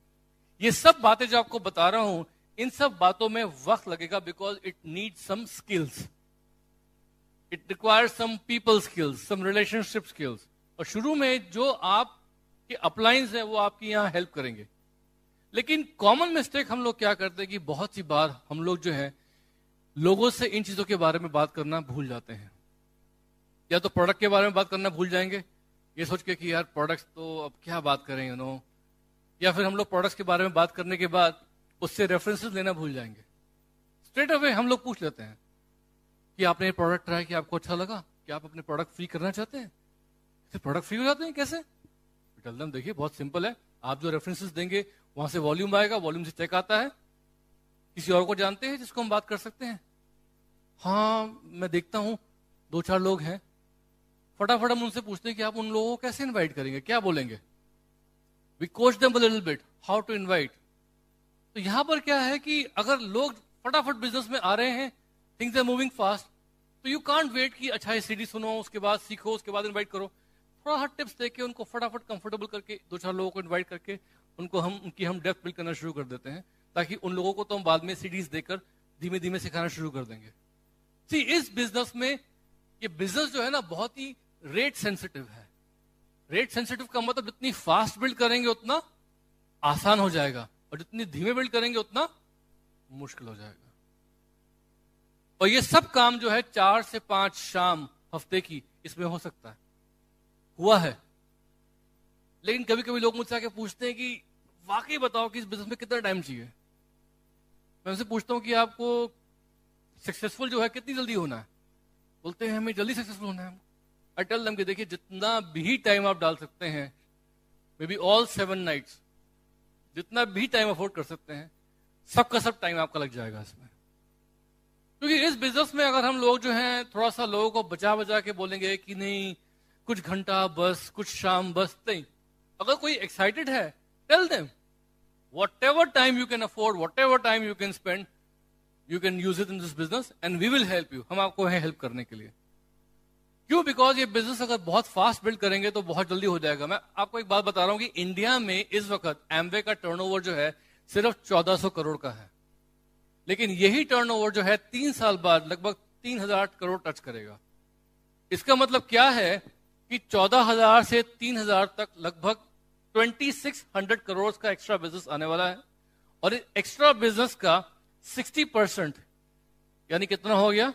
ये सब बातें जो आपको बता रहा हूं, इन सब बातों में वक्त लगेगा, because it need some skills, it requires some people skills, some relationship skills. और शुरू में जो आपके अपलाइंस है वो आपकी यहां हेल्प करेंगे। लेकिन कॉमन मिस्टेक हम लोग क्या करते हैं कि बहुत सी बार हम लोग जो है लोगों से इन चीजों के बारे में बात करना भूल जाते हैं। या तो प्रोडक्ट के बारे में बात करना भूल जाएंगे, ये सोच के कि यार प्रोडक्ट्स तो अब क्या बात करें, यू नो। या फिर हम लोग प्रोडक्ट्स के बारे में बात करने के बाद उससे रेफरेंसेस लेना भूल जाएंगे। स्ट्रेट अवे हम लोग पूछ लेते हैं कि आपने ये प्रोडक्ट ट्राई किया, आपको अच्छा लगा, क्या आप अपने प्रोडक्ट फ्री करना चाहते हैं? प्रोडक्ट फ्री हो जाते हैं कैसे? देखिए बहुत सिंपल है, आप जो रेफरेंसेस देंगे वहां से वॉल्यूम आएगा, वॉल्यूम से चेक आता है। किसी और को जानते हैं जिसको हम बात कर सकते हैं? हाँ, मैं देखता हूं 2-4 लोग हैं। फटाफट हम उनसे पूछते हैं कि आप उन लोगों को कैसे इनवाइट करेंगे, क्या बोलेंगे? We coach them a little bit how to invite. तो यहां पर क्या है कि अगर लोग फटाफट बिजनेस में आ रहे हैं, थिंग्स आर मूविंग फास्ट, तो यू कांट वेट कि अच्छा ये सीडी सुनो, उसके बाद सीखो, उसके बाद इनवाइट करो। थोड़ा सा टिप्स देके उनको फटाफट कंफर्टेबल करके 2-4 लोगों को इनवाइट करके उनकी हम डेप्थ बिल्ड करना शुरू कर देते हैं, ताकि उन लोगों को तो हम बाद में सीडीज देकर धीमे धीमे सिखाना शुरू कर देंगे। सी, इस बिजनेस में ये बिजनेस जो है ना बहुत ही रेट सेंसिटिव है। रेट सेंसिटिव का मतलब जितनी फास्ट बिल्ड करेंगे उतना आसान हो जाएगा, और जितनी धीमे बिल्ड करेंगे उतना मुश्किल हो जाएगा। और ये सब काम जो है 4 से 5 शाम हफ्ते की इसमें हो सकता है, हुआ है। लेकिन कभी कभी लोग मुझसे आके पूछते हैं कि वाकई बताओ कि इस बिजनेस में कितना टाइम चाहिए। मैं उनसे पूछता हूं कि आपको सक्सेसफुल जो है कितनी जल्दी होना है? बोलते हैं हमें जल्दी सक्सेसफुल होना है। आई टेल देम कि देखिए जितना भी टाइम आप डाल सकते हैं, मे बी ऑल 7 नाइट्स, जितना भी टाइम अफोर्ड कर सकते हैं, सबका सब टाइम आपका लग जाएगा इसमें। क्योंकि इस बिजनेस में अगर हम लोग जो हैं थोड़ा सा लोगों को बचा बचा के बोलेंगे कि नहीं कुछ घंटा बस, कुछ शाम बस, नहीं। अगर कोई एक्साइटेड है, tell them whatever time you can afford, whatever time you can spend, you can use it in this business and we will help you. हम आपको हैं हेल्प करने के लिए। क्यों? बिकॉज ये बिजनेस अगर बहुत फास्ट बिल्ड करेंगे तो बहुत जल्दी हो जाएगा। मैं आपको एक बात बता रहा हूं कि इंडिया में इस वक्त एमवे का टर्नओवर जो है सिर्फ 1400 करोड़ का है, लेकिन यही टर्नओवर जो है 3 साल बाद लगभग 3000 करोड़ टच करेगा। इसका मतलब क्या है कि 14,000 से 3,000 तक लगभग 2600 करोड़ का एक्स्ट्रा बिजनेस आने वाला है। और इस एक्स्ट्रा बिजनेस का 60% यानी कितना हो गया,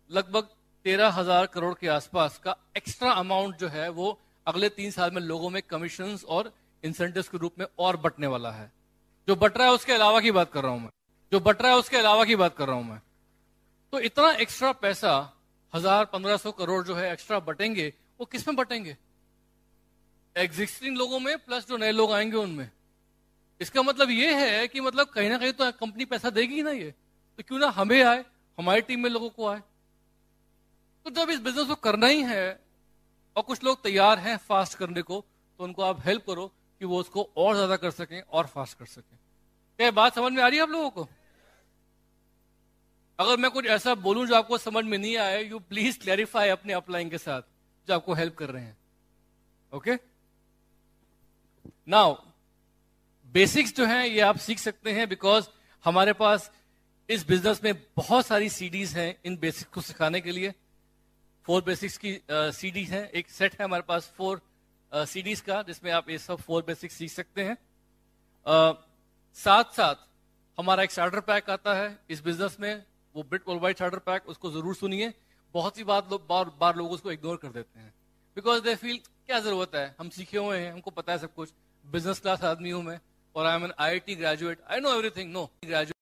लगभग 13,000 करोड़ के आसपास का एक्स्ट्रा अमाउंट जो है वो अगले 3 साल में लोगों में कमीशंस और इंसेंटिव्स के रूप में और बटने वाला है। जो बट रहा है उसके अलावा की बात कर रहा हूं मैं, जो बट रहा है उसके अलावा की बात कर रहा हूं मैं। तो इतना एक्स्ट्रा पैसा 1,000-1,500 करोड़ जो है एक्स्ट्रा बटेंगे, वो किस में बटेंगे? एग्जिस्टिंग लोगों में प्लस जो नए लोग आएंगे उनमें। इसका मतलब ये है कि मतलब कहीं ना कहीं तो कंपनी पैसा देगी ना, ये तो क्यों ना हमें आए, हमारी टीम में लोगों को आए। तो जब इस बिजनेस को करना ही है और कुछ लोग तैयार हैं फास्ट करने को, तो उनको आप हेल्प करो कि वो उसको और ज्यादा कर सकें और फास्ट कर सकें। क्या बात समझ में आ रही है आप लोगों को? अगर मैं कुछ ऐसा बोलूं जो आपको समझ में नहीं आए, यू प्लीज क्लैरिफाई अपने अपलाइन के साथ जो आपको हेल्प कर रहे हैं। ओके, नाउ बेसिक्स जो हैं ये आप सीख सकते हैं, बिकॉज हमारे पास इस बिजनेस में बहुत सारी सीडीज हैं इन बेसिक्स को सिखाने के लिए। 4 बेसिक्स की सीडीज हैं, एक सेट है हमारे पास 4 सीडीज का, जिसमें आप ये सब 4 बेसिक्स सीख सकते हैं। साथ साथ हमारा एक स्टार्टर पैक आता है इस बिजनेस में, वो बिट वर्ल्डवाइड स्टार्टर पैक, उसको जरूर सुनिए। बहुत सी बार लोग उसको इग्नोर कर देते हैं, बिकॉज दे फील क्या जरूरत है, हम सीखे हुए हैं, हमको पता है सब कुछ, बिजनेस क्लास आदमी हूं मैं, और I am an IIT graduate, I know everything. No, graduate,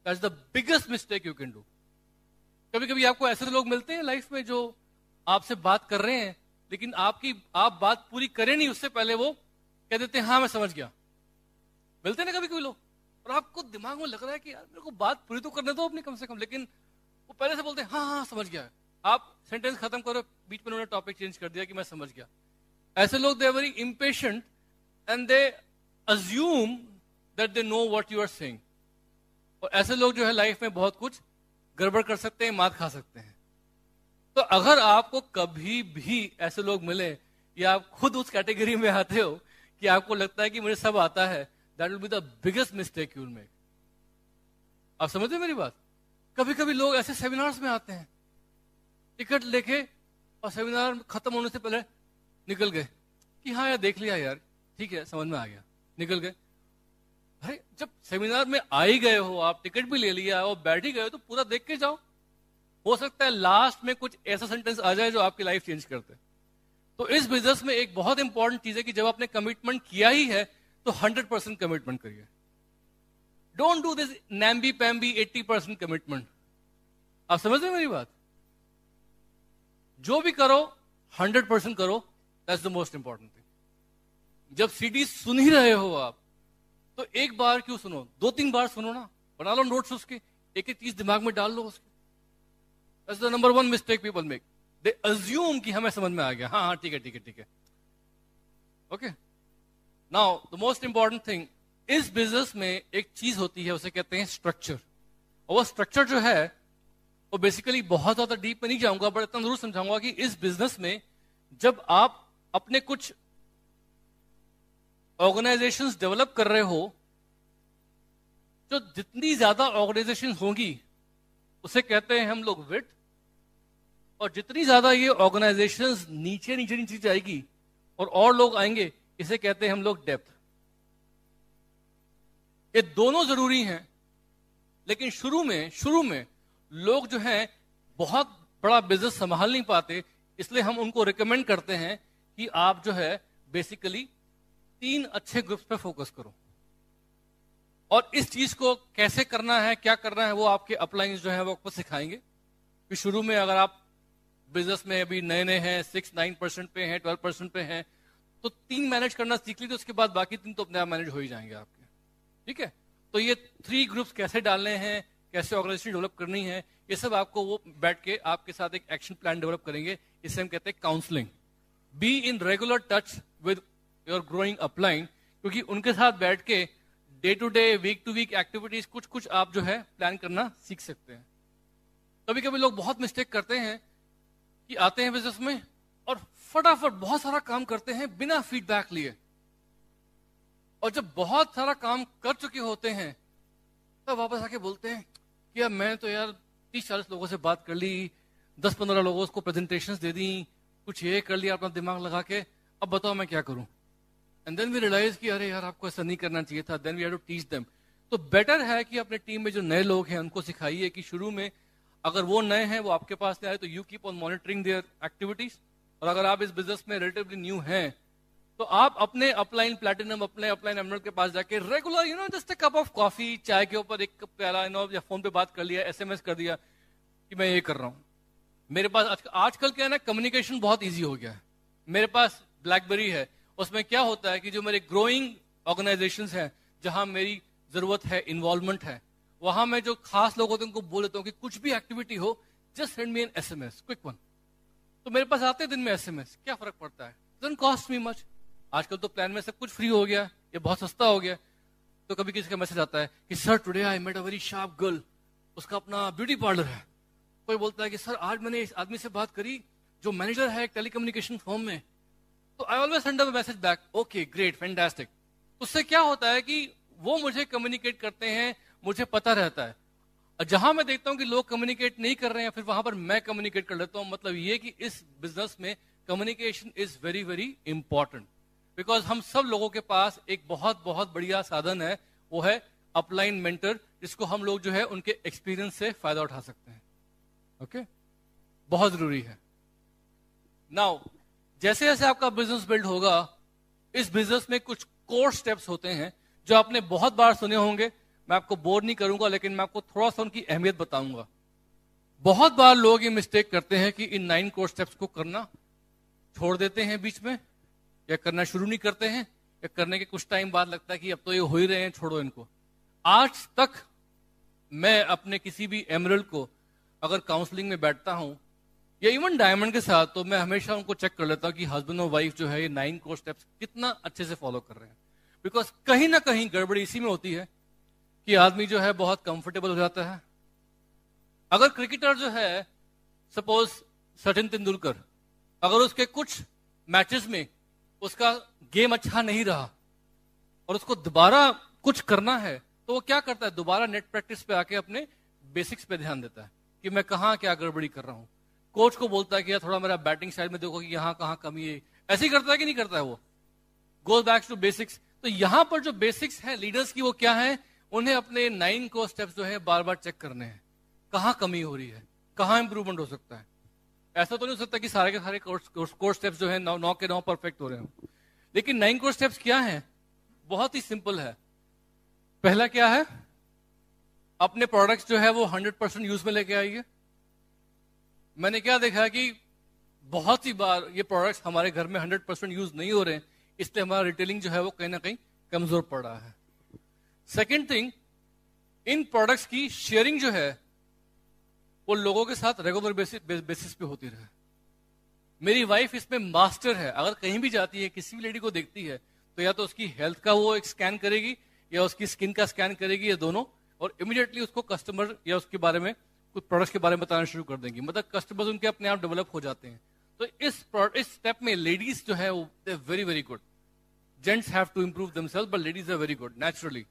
that's the biggest mistake you can do. कभी कभी आपको ऐसे लोग मिलते हैं लाइफ में जो आपसे बात कर रहे हैं, लेकिन आप बात पूरी करें नहीं उससे पहले वो कह देते हैं हाँ मैं समझ गया। मिलते हैं ना कभी कभी लोग, और आपको दिमाग में लग रहा है कि यार मेरे को बात पूरी तो करने दो अपनी कम से कम, लेकिन वो पहले से बोलते हैं हाँ हाँ समझ गया। आप सेंटेंस खत्म करो, बीच में उन्होंने टॉपिक चेंज कर दिया कि मैं समझ गया। ऐसे लोग they are very impatient and they assume that they know what you are saying. और ऐसे लोग जो है लाइफ में बहुत कुछ गड़बड़ कर सकते हैं, मात खा सकते हैं। तो अगर आपको कभी भी ऐसे लोग मिले या आप खुद उस कैटेगरी में आते हो कि आपको लगता है कि मुझे सब आता है, that will be the biggest mistake you will make. आप समझते हैं मेरी बात? कभी कभी लोग ऐसे सेमिनार्स में आते हैं, टिकट लेके, और सेमिनार खत्म होने से पहले निकल गए कि हाँ यार देख लिया यार, ठीक है समझ में आ गया, निकल गए। अरे जब सेमिनार में आ ही गए हो, आप टिकट भी ले लिया और बैठ ही गए हो, तो पूरा देख के जाओ। हो सकता है लास्ट में कुछ ऐसा सेंटेंस आ जाए जो आपकी लाइफ चेंज करते। तो इस बिजनेस में एक बहुत इंपॉर्टेंट चीज है कि जब आपने कमिटमेंट किया ही है तो 100% कमिटमेंट करिए। Don't do this namby pamby 80% commitment. आप समझ रहे हैं मेरी बात? जो भी करो 100% करो, that's the most important thing. जब सीडी सुन ही रहे हो आप, तो एक बार क्यों सुनो, 2-3 बार सुनो ना, बना लो नोट्स उसके, एक एक चीज दिमाग में डाल लो उसके। That's the number 1 mistake people make, they assume कि हमें समझ में आ गया, हाँ हाँ ठीक है ठीक है ठीक है। Okay, now the most important thing, इस बिजनेस में एक चीज होती है, उसे कहते हैं स्ट्रक्चर। और वो स्ट्रक्चर जो है वो बेसिकली बहुत ज्यादा डीप में नहीं जाऊंगा, बट इतना जरूर समझाऊंगा कि इस बिजनेस में जब आप अपने कुछ ऑर्गेनाइजेशंस डेवलप कर रहे हो, जो जितनी ज्यादा ऑर्गेनाइजेशन होंगी उसे कहते हैं हम लोग विड्थ, और जितनी ज्यादा ये ऑर्गेनाइजेशंस नीचे नीचे नीचे जाएगी और लोग आएंगे, इसे कहते हैं हम लोग डेप्थ। ये दोनों जरूरी हैं, लेकिन शुरू में लोग जो हैं बहुत बड़ा बिजनेस संभाल नहीं पाते, इसलिए हम उनको रिकमेंड करते हैं कि आप जो है बेसिकली 3 अच्छे ग्रुप्स पे फोकस करो। और इस चीज को कैसे करना है, क्या करना है, वो आपके अपलाइंस जो है वो आपको सिखाएंगे। कि शुरू में अगर आप बिजनेस में अभी नए हैं, 6-9% पे हैं, 12% पे हैं, तो 3 मैनेज करना सीख लीजिए, उसके बाद बाकी 3 तो अपने आप मैनेज हो ही जाएंगे आपके। ठीक है, तो ये 3 ग्रुप्स कैसे डालने हैं, कैसे ऑर्गेनाइजेशन डेवलप करनी है, ये सब आपको वो बैठ के आपके साथ एक एक्शन प्लान डेवलप करेंगे। इसे हम कहते हैं counselling. Be in regular touch with your growing upline, क्योंकि उनके साथ बैठ के day to day, week to week activities कुछ आप जो है प्लान करना सीख सकते हैं। कभी कभी लोग बहुत मिस्टेक करते हैं कि आते हैं बिजनेस में और फटाफट बहुत सारा काम करते हैं बिना फीडबैक लिए, और जब बहुत सारा काम कर चुके होते हैं तब वापस आके बोलते हैं कि यार मैं तो यार 30-40 लोगों से बात कर ली, 10-15 लोगों को प्रेजेंटेशंस दे दी, कुछ ये कर लिया अपना दिमाग लगा के, अब बताओ मैं क्या करूं। एंड देन वी रियलाइज कि अरे यार आपको ऐसा नहीं करना चाहिए था। Then we have to teach them. तो बेटर है कि अपने टीम में जो नए लोग हैं उनको सिखाइए कि शुरू में अगर वो नए हैं, वो आपके पास आए, तो you keep on monitoring their activities. और अगर आप इस बिजनेस में रिलेटिवली न्यू हैं, तो आप अपने अपलाइन प्लैटिनम, अपने अपलाइन एमरल्ड के पास जाके regular just a cup of coffee, चाय के ऊपर एक कप प्याला या फोन पे बात कर लिया, SMS कर दिया कि मैं ये कर रहा हूं। मेरे पास आजकल क्या है ना, कम्युनिकेशन बहुत ईजी हो गया है। मेरे पास ब्लैकबेरी है, उसमें क्या होता है कि जो मेरे ग्रोइंग ऑर्गेनाइजेशंस हैं, जहां मेरी जरूरत है, इन्वॉल्वमेंट है, वहां मैं जो खास लोग होते हैं उनको बोल देता हूं कि कुछ भी एक्टिविटी हो, just send me an SMS, quick one. तो मेरे पास आते दिन में SMS, क्या फर्क पड़ता है, डोंट कॉस्ट मी मच। आजकल तो प्लान में सब कुछ फ्री हो गया, ये बहुत सस्ता हो गया। तो कभी किसी का मैसेज आता है कि sir today I met a very sharp girl, उसका अपना ब्यूटी पार्लर है। कोई बोलता है कि सर आज मैंने इस आदमी से बात करी जो मैनेजर है एक टेलीकम्युनिकेशन फर्म में। तो I always send a message back, okay great fantastic. उससे क्या होता है कि वो मुझे कम्युनिकेट करते हैं, मुझे पता रहता है। और जहां मैं देखता हूं कि लोग कम्युनिकेट नहीं कर रहे हैं, फिर वहां पर मैं कम्युनिकेट कर लेता हूं। मतलब ये कि इस बिजनेस में communication is very very important, because हम सब लोगों के पास एक बहुत बहुत बढ़िया साधन है, वो है अपलाइन मेंटर, जिसको हम लोग जो है उनके एक्सपीरियंस से फायदा उठा सकते हैं। ओके बहुत जरूरी है। नाउ जैसे जैसे आपका बिजनेस बिल्ड होगा, इस बिजनेस में कुछ कोर स्टेप्स होते हैं जो आपने बहुत बार सुने होंगे। मैं आपको बोर नहीं करूंगा, लेकिन मैं आपको थोड़ा सा उनकी अहमियत बताऊंगा। बहुत बार लोग ये मिस्टेक करते हैं कि इन 9 कोर स्टेप्स को करना छोड़ देते हैं बीच में, या करना शुरू नहीं करते हैं, या करने के कुछ टाइम बाद लगता है कि अब तो ये हो ही रहे हैं, छोड़ो इनको। आज तक मैं अपने किसी भी एमरल्ड को अगर काउंसलिंग में बैठता हूं, या इवन डायमंड के साथ, तो मैं हमेशा उनको चेक कर लेता हूं कि हस्बैंड और वाइफ जो है ये 9 कोर स्टेप्स कितना अच्छे से फॉलो कर रहे हैं। बिकॉज कहीं ना कहीं गड़बड़ी इसी में होती है कि आदमी जो है बहुत कंफर्टेबल हो जाता है। अगर क्रिकेटर जो है, सपोज सचिन तेंदुलकर, अगर उसके कुछ मैचेस में उसका गेम अच्छा नहीं रहा और उसको दोबारा कुछ करना है, तो वो क्या करता है, दोबारा नेट प्रैक्टिस पे आके अपने बेसिक्स पे ध्यान देता है कि मैं कहाँ क्या गड़बड़ी कर रहा हूं। कोच को बोलता है कि यार थोड़ा मेरा बैटिंग स्टाइल में देखो कि यहां कहां कमी है। ऐसे ही करता है कि नहीं करता है, वो गोज बैक टू बेसिक्स। तो यहां पर जो बेसिक्स है लीडर्स की, वो क्या है, उन्हें अपने 9 को स्टेप्स जो है बार बार चेक करने हैं, कहां कमी हो रही है, कहां इंप्रूवमेंट हो सकता है। ऐसा तो नहीं हो सकता कि सारे के सारे कोर्स स्टेप्स जो है 9 के 9 परफेक्ट हो रहे हो। लेकिन 9 कोर स्टेप्स क्या है, बहुत ही सिंपल है। पहला क्या है, अपने प्रोडक्ट्स जो है वो 100% यूज में लेके आइए। मैंने क्या देखा कि बहुत सी बार ये प्रोडक्ट्स हमारे घर में 100% यूज नहीं हो रहे हैं, इसलिए हमारा रिटेलिंग जो है वो कहीं ना कहीं कमजोर पड़ रहा है। सेकेंड थिंग, इन प्रोडक्ट्स की शेयरिंग जो है वो लोगों के साथ रेगुलर बेसिस पे होती रहे। मेरी वाइफ इसमें मास्टर है। अगर कहीं भी जाती है, किसी भी लेडी को देखती है, तो या तो उसकी हेल्थ का वो एक स्कैन करेगी, या उसकी स्किन का स्कैन करेगी, या दोनों, और इमीडिएटली उसको कस्टमर या उसके बारे में, कुछ प्रोडक्ट्स के बारे में बताना शुरू कर देंगी। मतलब कस्टमर्स उनके अपने आप डेवलप हो जाते हैं। तो इस स्टेप में लेडीज जो है वो very very good. Gents have to improve themselves, but ladies are very good naturally.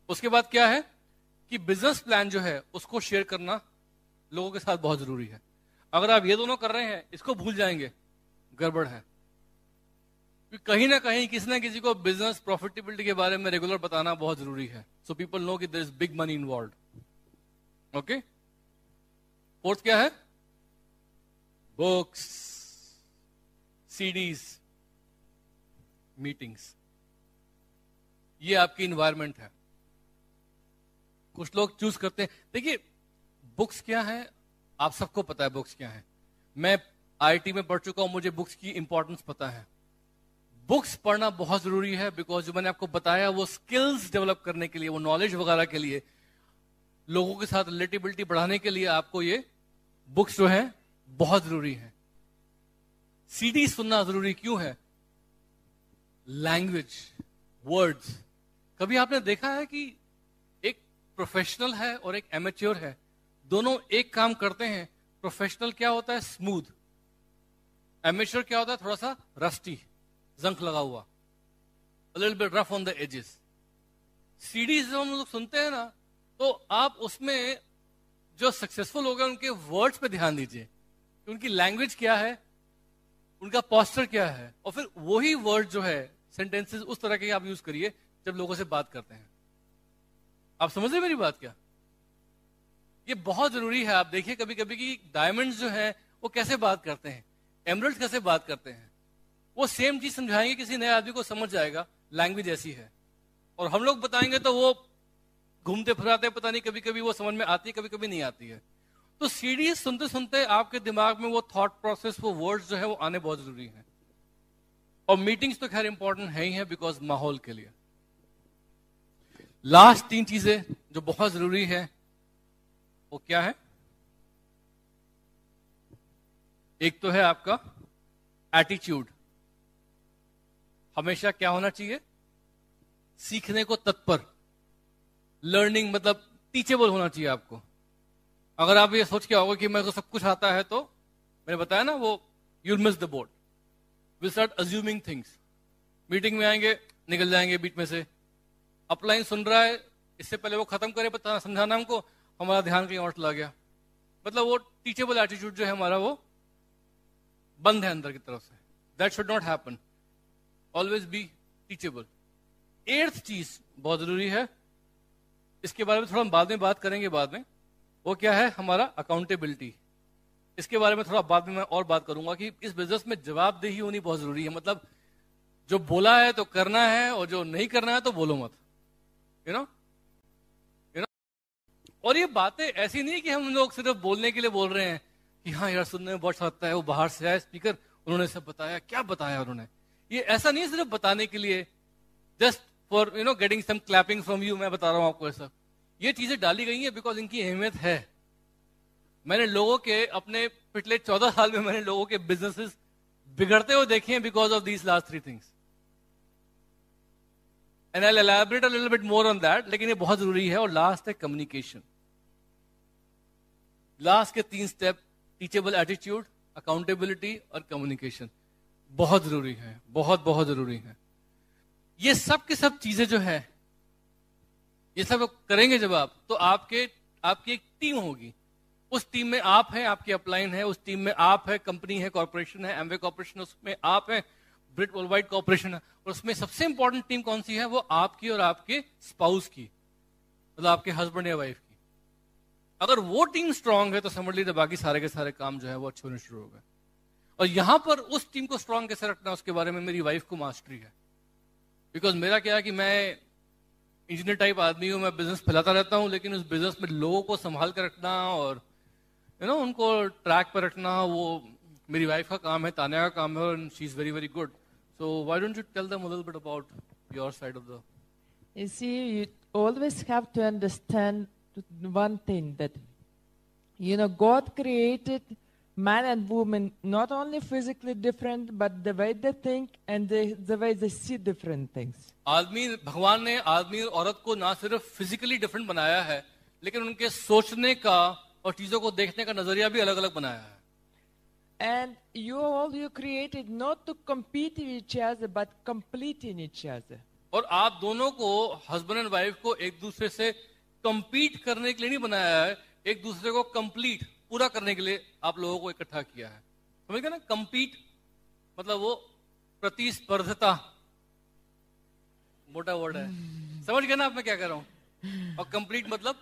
उसके बाद क्या है कि बिजनेस प्लान जो है उसको शेयर करना लोगों के साथ बहुत जरूरी है। अगर आप ये दोनों कर रहे हैं, इसको भूल जाएंगे, गड़बड़ है। कहीं ना कहीं किसी ना किसी को बिजनेस प्रॉफिटेबिलिटी के बारे में रेगुलर बताना बहुत जरूरी है, सो पीपल नो कि there is big money involved. Okay, fourth क्या है, बुक्स, सीडीज, मीटिंग्स। ये आपकी इन्वायरमेंट है। कुछ लोग चूज करते हैं, देखिए बुक्स क्या है, आप सबको पता है बुक्स क्या है। मैं आईटी में पढ़ चुका हूं, मुझे बुक्स की इंपॉर्टेंस पता है। बुक्स पढ़ना बहुत जरूरी है, बिकॉज जो मैंने आपको बताया वो स्किल्स डेवलप करने के लिए, वो नॉलेज वगैरह के लिए, लोगों के साथ रिलेटेबिलिटी बढ़ाने के लिए आपको ये बुक्स जो है बहुत जरूरी है। सीडी सुनना जरूरी क्यों है, लैंग्वेज, वर्ड्स। कभी आपने देखा है कि एक प्रोफेशनल है और एक एमेच्योर है, दोनों एक काम करते हैं। प्रोफेशनल क्या होता है, स्मूथ। एमेच्योर क्या होता है, थोड़ा सा रस्टी, जंक लगा हुआ, a little bit rough on the edges। CDs जब हम लोग सुनते हैं ना, तो आप उसमें जो सक्सेसफुल हो गए उनके वर्ड्स पे ध्यान दीजिए कि उनकी लैंग्वेज क्या है, उनका पोस्चर क्या है, और फिर वही वर्ड जो है, सेंटेंसेस उस तरह के आप यूज करिए जब लोगों से बात करते हैं। आप समझ रहे मेरी बात क्या, ये बहुत जरूरी है। आप देखिए कभी कभी कि डायमंड्स जो है वो कैसे बात करते हैं, एमरल्ड्स कैसे बात करते हैं। वो सेम चीज समझाएंगे, किसी नए आदमी को समझ जाएगा, लैंग्वेज ऐसी है। और हम लोग बताएंगे तो वो घूमते फिराते, पता नहीं, कभी कभी वो समझ में आती है, कभी कभी नहीं आती है। तो सीडीज सुनते सुनते आपके दिमाग में वो थॉट प्रोसेस, वो वर्ड्स जो है वो आने बहुत जरूरी है। और मीटिंग्स तो खैर इंपॉर्टेंट है ही है, बिकॉज माहौल के लिए। लास्ट 3 चीजें जो बहुत जरूरी है वो क्या है, एक तो है आपका एटीट्यूड। हमेशा क्या होना चाहिए, सीखने को तत्पर, लर्निंग, मतलब टीचेबल होना चाहिए आपको। अगर आप ये सोच के आओगे कि मेरे को सब कुछ आता है, तो मैंने बताया ना, वो you'll miss the boat, will start assuming things. Meeting में आएंगे, निकल जाएंगे बीच में से। अपलाइन सुन रहा है, इससे पहले वो खत्म करे पता समझाना हमको, हमारा ध्यान कहीं और चला गया। मतलब वो टीचेबल एटीट्यूड जो है हमारा, वो बंद है अंदर की तरफ से। That should not happen, always be teachable. 8th चीज बहुत जरूरी है, इसके बारे में थोड़ा हम बाद में बात करेंगे बाद में, वो क्या है, हमारा अकाउंटेबिलिटी। इसके बारे में थोड़ा बाद में मैं और बात करूंगा कि इस बिजनेस में जवाबदेही होनी बहुत जरूरी है। मतलब जो बोला है तो करना है, और जो नहीं करना है तो बोलो मत, यू नो। और ये बातें ऐसी नहीं कि हम लोग सिर्फ बोलने के लिए बोल रहे हैं कि हाँ यार सुनने में बहुत अच्छा लगता है, वो बाहर से आया स्पीकर, उन्होंने सब बताया, क्या बताया उन्होंने। ये ऐसा नहीं सिर्फ बताने के लिए, just for getting some clapping from you, मैं बता रहा हूं आपको ऐसा। ये चीजें डाली गई हैं बिकॉज इनकी अहमियत है। मैंने लोगों के अपने पिछले 14 साल में मैंने लोगों के बिजनेसेस बिगड़ते हुए देखे हैं because of these last 3 things, and I will elaborate a little bit more on that, लेकिन ये बहुत जरूरी है। और लास्ट है कम्युनिकेशन। लास्ट के 3 स्टेप, टीचेबल एटीट्यूड, अकाउंटेबिलिटी और कम्युनिकेशन, बहुत जरूरी है, बहुत बहुत जरूरी है। ये सब की सब चीजें जो है, ये सब करेंगे जब आप, तो आपकी एक टीम होगी। उस टीम में आप हैं, आपकी अपलाइन है, उस टीम में आप है, कंपनी है, कॉर्पोरेशन है, एमवे कॉर्पोरेशन, उसमें आप है, ब्रिट वर्ल्ड वाइड कॉर्पोरेशन है, और उसमें सबसे इंपॉर्टेंट टीम कौन सी है? वो आपकी और आपके स्पाउस की, मतलब आपके हस्बैंड या वाइफ की। अगर वो टीम स्ट्रांग है तो समझ लीजिए बाकी सारे के सारे काम जो है वो अच्छे होने शुरू हो गए। और यहां पर उस टीम को स्ट्रांग कैसे रखना है उसके बारे में मेरी वाइफ को मास्टरी है। बिकॉज मेरा क्या है कि मैं इंजीनियर टाइप आदमी हूं, मैं बिजनेस फैलाता रहता हूं, लेकिन उस बिजनेस में लोगों को संभाल कर रखना और उनको ट्रैक पर रखना, वो मेरी वाइफ का काम है, तान्या का काम है, और she is very very good. So why don't you tell them a little bit about your side of the. You see, you always have to understand one thing, that, God created man and woman not only physically different, but the way they think and the way they see different things. भगवान ने आदमी और औरत को ना सिर्फ physically different बनाया है, लेकिन उनके सोचने का और चीजों को देखने का नजरिया भी अलग अलग बनाया है। And you created not to compete with each other, but complete in each other. और आप दोनों को, हस्बैंड एंड वाइफ को, एक दूसरे से कंपीट करने के लिए नहीं बनाया है, एक दूसरे को कंप्लीट, पूरा करने के लिए आप लोगों को इकट्ठा किया है। समझ गए ना? कंपीट मतलब वो प्रतिस्पर्धता, मोटा वर्ड है, समझ गए ना आप मैं क्या कह रहा हूं? और कंप्लीट मतलब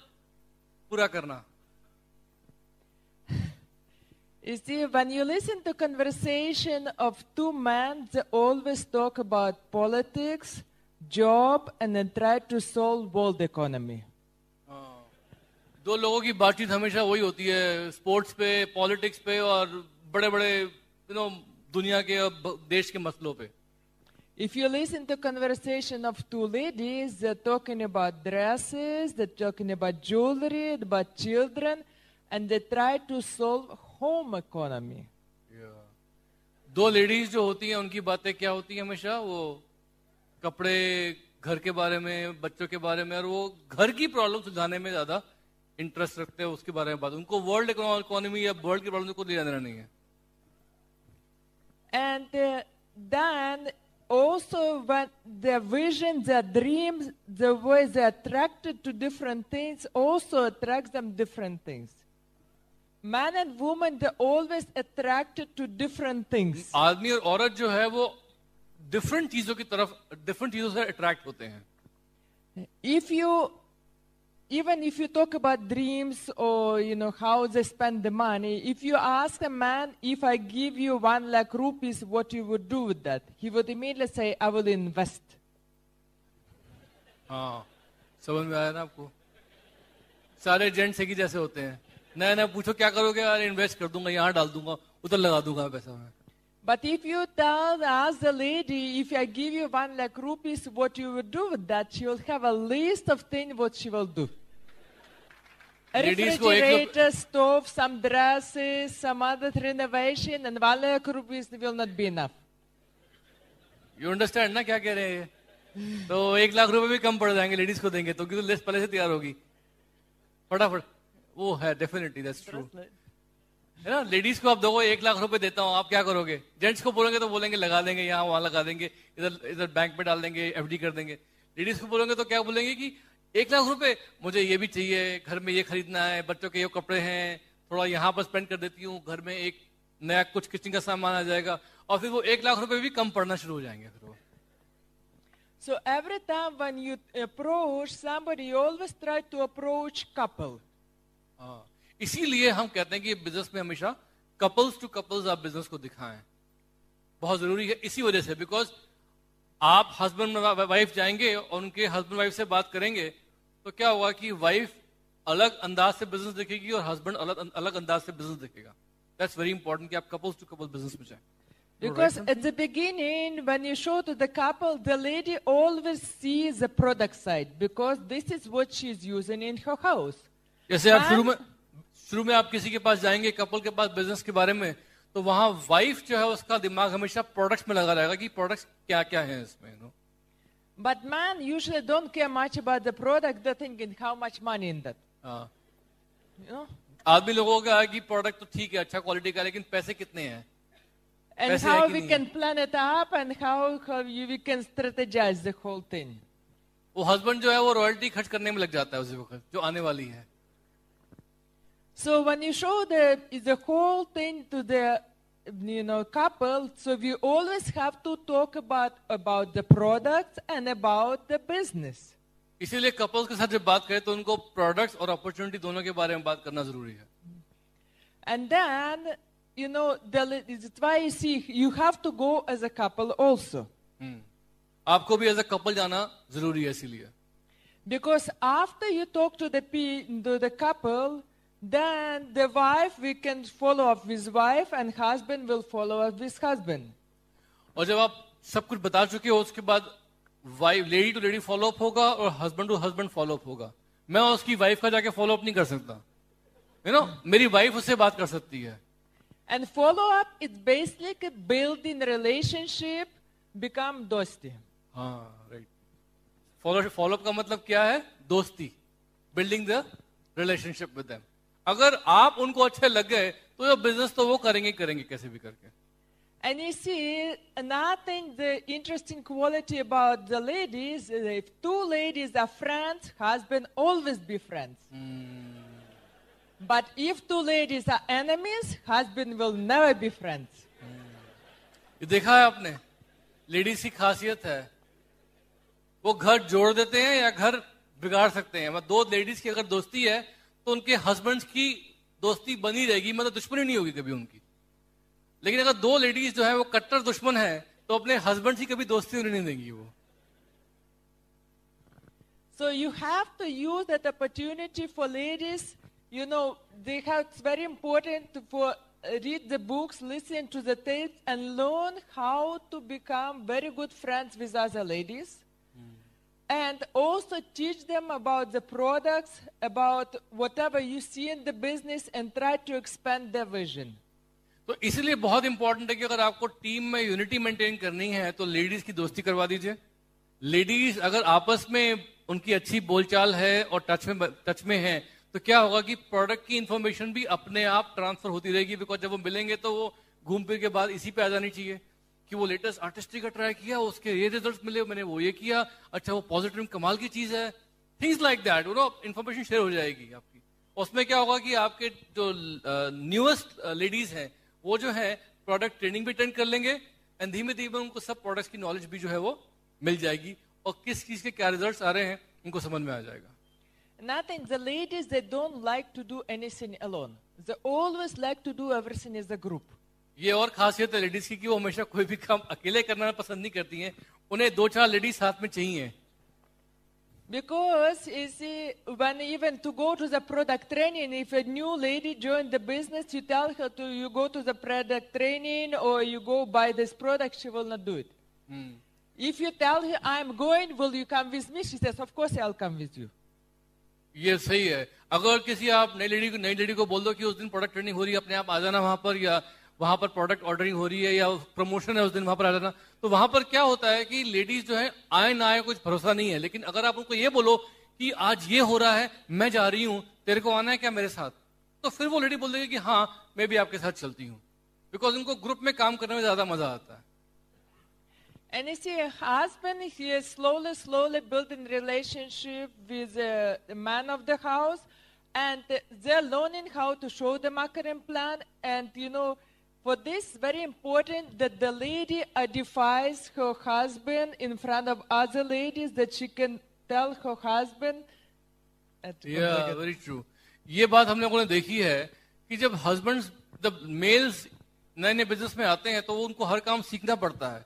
पूरा करना। You see, when you listen to conversation of 2 men, they always talk about politics, job, and then try to solve world economy. 2 लोगों की बातचीत हमेशा वही होती है, स्पोर्ट्स पे, पॉलिटिक्स पे और बड़े बड़े दुनिया के देश के मसलों पे। If you listen to conversation of 2 ladies, they're talking about dresses, they're talking about jewelry, about children, and they try to solve home economy. 2 ladies जो होती हैं उनकी बातें क्या होती हैं हमेशा? वो कपड़े, घर के बारे में, बच्चों के बारे में, और वो घर की प्रॉब्लम सुलझाने में ज्यादा इंटरेस्ट रखते हैं, उसके बारे में बात। उनको वर्ल्ड इकोनॉमी या वर्ल्ड की प्रॉब्लम को लेना देना नहीं है। And then also when their vision, their dreams, the way they're attracted to different things also attracts them different things. Man and woman, they're always attracted to different things. आदमी और औरत जो है वो डिफरेंट चीजों की तरफ, डिफरेंट चीजों से अट्रैक्ट होते हैं। Even if you talk about dreams or how they spend the money, if you ask a man, if I give you 1 lakh rupees, what you would do with that, he would immediately say, I will invest. हाँ, समझ में आया ना आपको? सारे gents एक ही जैसे होते हैं। नया पूछो क्या करोगे? यार इन्वेस्ट कर दूंगा, यहाँ डाल दूंगा, उधर लगा दूंगा पैसा मैं। But if you ask the lady, if I give you 1 lakh rupees, what you would do with that, she will have a list of things what she will do. A refrigerator, stove, some dresses, some other renovation, and 1 lakh rupees will not be enough. You understand ना क्या कह रहे हैं? तो 1 लाख रुपए भी कम पड़ जाएंगे लेडीज को देंगे तो, क्योंकि लिस्ट पहले से तैयार होगी फटाफट। वो है डेफिनेटली, दैट्स ट्रू, है ना? लेडीज को आप दोगे 1 लाख रुपए देता हूँ, आप क्या करोगे? जेंट्स को बोलेंगे तो बोलेंगे लगा देंगे, यहाँ वहां लगा देंगे, इधर बैंक में डाल देंगे, एफडी कर देंगे। लेडीज को बोलेंगे तो क्या बोलेंगे कि 1 लाख रुपए मुझे ये भी चाहिए, घर में ये खरीदना है, बच्चों के ये कपड़े हैं, थोड़ा यहाँ पर स्पेंड कर देती हूँ, घर में एक नया कुछ किचन का सामान आ जाएगा, और फिर वो 1 लाख रुपए भी कम पड़ना शुरू हो जाएंगे फिर वो। So every time when you approach somebody, you always try to approach couple. इसीलिए हम कहते हैं कि बिजनेस में हमेशा कपल्स टू कपल्स आप बिजनेस को दिखाएं, बहुत जरूरी है इसी वजह से, बिकॉज आप हस्बैंड वाइफ जाएंगे और उनके हस्बैंड वाइफ से बात करेंगे तो क्या होगा कि वाइफ अलग अंदाज से बिजनेस देखेगी और हस्बैंड अलग अंदाज से बिजनेस देखेगा. दैट्स वेरी इंपॉर्टेंट कि आप कपल्स टू कपल बिजनेस में जाएं. Because at the beginning, when you show to the couple, the lady always sees the product side because this is what she's using in her house. जैसे आप शुरू में आप किसी के पास जाएंगे, कपल के पास बिजनेस के बारे में, तो वहां वाइफ जो है उसका दिमाग हमेशा प्रोडक्ट्स में लगा रहेगा कि प्रोडक्ट्स क्या क्या है इसमें. But man usually don't care much about the product. They're thinking how much money in that. हाँ. You know? आदमी लोगों का कि प्रोडक्ट तो ठीक है, अच्छा क्वालिटी का, लेकिन पैसे कितने हैं, and how we can plan it up and how we can strategize the whole thing. वो हस्बैंड जो है वो रॉयल्टी खर्च करने में लग जाता है उसी वक्त जो आने वाली है. So when you show the whole thing to the couple, so we always have to talk about the products and about the business. इसीलिए कपल्स के साथ जब बात करें तो उनको प्रोडक्ट्स और अपॉर्चुनिटी दोनों के बारे में बात करना जरूरी है. And then that's why you see you have to go as a couple also. आपको भी एज अ कपल जाना जरूरी है इसीलिए. Because after you talk to the couple, then the wife, we can follow up with wife and husband will follow up with husband. और जब आप सब कुछ बता चुके हो उसके बाद wife lady to lady follow up होगा और husband to husband follow up होगा. मैं उसकी वाइफ का जाके फॉलो अप नहीं कर सकता, मेरी वाइफ उससे बात कर सकती है. And follow up is basically building relationship, become दोस्ती. हाँ, राइट. फॉलो अप का मतलब क्या है? दोस्ती, building the relationship with them. अगर आप उनको अच्छे लग गए तो जो बिजनेस तो वो करेंगे कैसे भी करके. And you see, another thing, the interesting quality about the ladies, if two ladies are friends, husband always be friends. But if two ladies are enemies, husband will never be friends. ये देखा है आपने, ladies की खासियत है, वो घर जोड़ देते हैं या घर बिगाड़ सकते हैं. मतलब दो लेडीज की अगर दोस्ती है तो उनके हस्बैंड्स की दोस्ती बनी रहेगी, मतलब दुश्मनी नहीं होगी कभी उनकी. लेकिन अगर दो लेडीज जो है वो कट्टर दुश्मन है तो अपने हस्बैंड की कभी दोस्ती होने नहीं देंगी वो. So you have to use that opportunity for ladies. It's very important to read the books, listen to the tapes, and learn how to become very good friends with other ladies. And also teach them about the products, about whatever you see in the business, and try to expand their vision. तो इसलिए बहुत important है कि अगर आपको team में unity maintain करनी है तो लेडीज की दोस्ती करवा दीजिए. लेडीज अगर आपस में उनकी अच्छी बोलचाल है और टच में है तो क्या होगा कि प्रोडक्ट की इंफॉर्मेशन भी अपने आप ट्रांसफर होती रहेगी. बिकॉज जब वो मिलेंगे तो वो घूम फिर के बाद इसी पे आ जानी चाहिए कि वो लेटेस्ट आर्टिस्टिक का ट्राई किया, उसके ये रिजल्ट मिले, मैंने वो ये किया, अच्छा वो पॉजिटिव कमाल की चीज है. Things like that, information share हो जाएगी आपकी. उसमें क्या होगा कि आपके जो न्यूएस्ट लेडीज हैं वो जो है प्रोडक्ट ट्रेनिंग भी अटेंड कर लेंगे एंड धीमे धीमे उनको सब प्रोडक्ट्स की नॉलेज भी जो है वो मिल जाएगी और किस चीज के क्या रिजल्ट्स आ रहे हैं उनको समझ में आ जाएगा. Nothing. The ladies, they don't like to do anything alone. They always like to do everything as a group. ये और खासियत है लेडीज की कि वो हमेशा कोई भी काम अकेले करना पसंद नहीं करती हैं. उन्हें 2-4 लेडीज साथ में चाहिए. Because you see, when even to go to the product training, if a new lady joined the business, you tell her you go to the product training or you go buy this product, she will not do it. If you tell her, I'm going, will you come with me? She says, of course I'll come with you. ये सही है. अगर किसी आप नई lady को बोल दो कि उस दिन प्रोडक्ट ट्रेनिंग हो रही है, अपने आप आ जाना वहां पर, या वहां पर प्रोडक्ट ऑर्डरिंग हो रही है या प्रमोशन है उस दिन वहां पर आ जाना, तो वहां पर क्या होता है कि लेडीज जो है आए ना आए कुछ भरोसा नहीं है. लेकिन अगर आप उनको ये बोलो कि आज ये हो रहा है, मैं जा रही हूं, तेरे को आना है क्या मेरे साथ, तो फिर वो लेडी बोल देगी कि हाँ मैं भी आपके साथ चलती हूँ. बिकॉज उनको ग्रुप में काम करने में ज्यादा मजा आता है. And you see, a husband, he is slowly building relationship with the man of the house, and they're learning how to show the marketing plan. And for this, very important that the lady identifies her husband in front of other ladies, that she can tell her husband. Yeah, very true. ये बात हम लोगों ने देखी है कि जब husbands, जब मेल्स नए नए बिजनेस में आते हैं तो वो उनको हर काम सीखना पड़ता है।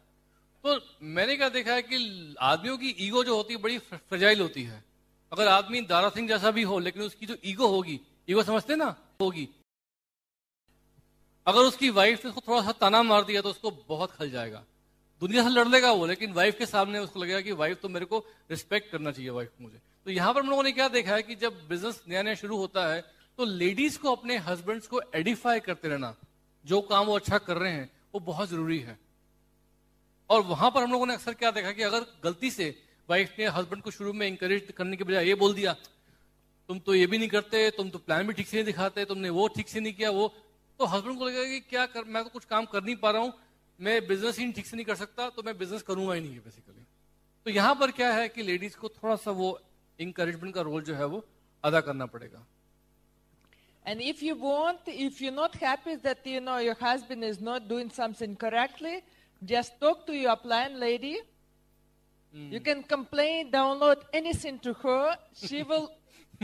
तो मैंने क्या देखा है कि आदमियों की ईगो जो होती है बड़ी फ्रेजाइल होती है। अगर आदमी दारा सिंह जैसा भी हो, लेकिन उसकी जो ईगो होगी, ईगो समझते ना, होगी, अगर उसकी वाइफ ने उसको थोड़ा सा ताना मार दिया तो उसको बहुत खल जाएगा। दुनिया से लड़ लेगा वो, लेकिन वाइफ के सामने उसको लगेगा कि वाइफ तो मेरे को रिस्पेक्ट करना चाहिए, वाइफ मुझे। तो यहां पर हम लोगों ने क्या देखा है कि जब बिजनेस नया नया शुरू होता है तो लेडीज को अपने हस्बैंड्स को एडिफाई करते रहना, जो काम वो अच्छा कर रहे हैं वो बहुत जरूरी है। और वहां पर हम लोगों ने अक्सर क्या देखा कि अगर गलती से वाइफ ने हस्बैंड को शुरू में इंकरेज करने के बजाय ये बोल दिया, तुम तो ये भी नहीं करते, तुम तो प्लान भी ठीक से नहीं दिखाते, तुमने वो ठीक से नहीं किया, वो, तो हस्बैंड को लगेगा कि क्या कर, मैं तो कुछ काम कर नहीं पा रहा हूं, मैं बिजनेस ही ठीक से नहीं कर सकता, तो मैं बिजनेस करूंगा ही नहीं बेसिकली। तो यहां पर क्या है कि लेडीज को थोड़ा सा वो इंकरेजमेंट का रोल जो है वो अदा करना पड़ेगा। And if you're not happy that your husband is not doing something correctly, just talk to your upline lady. You can complain, download anything to her. She will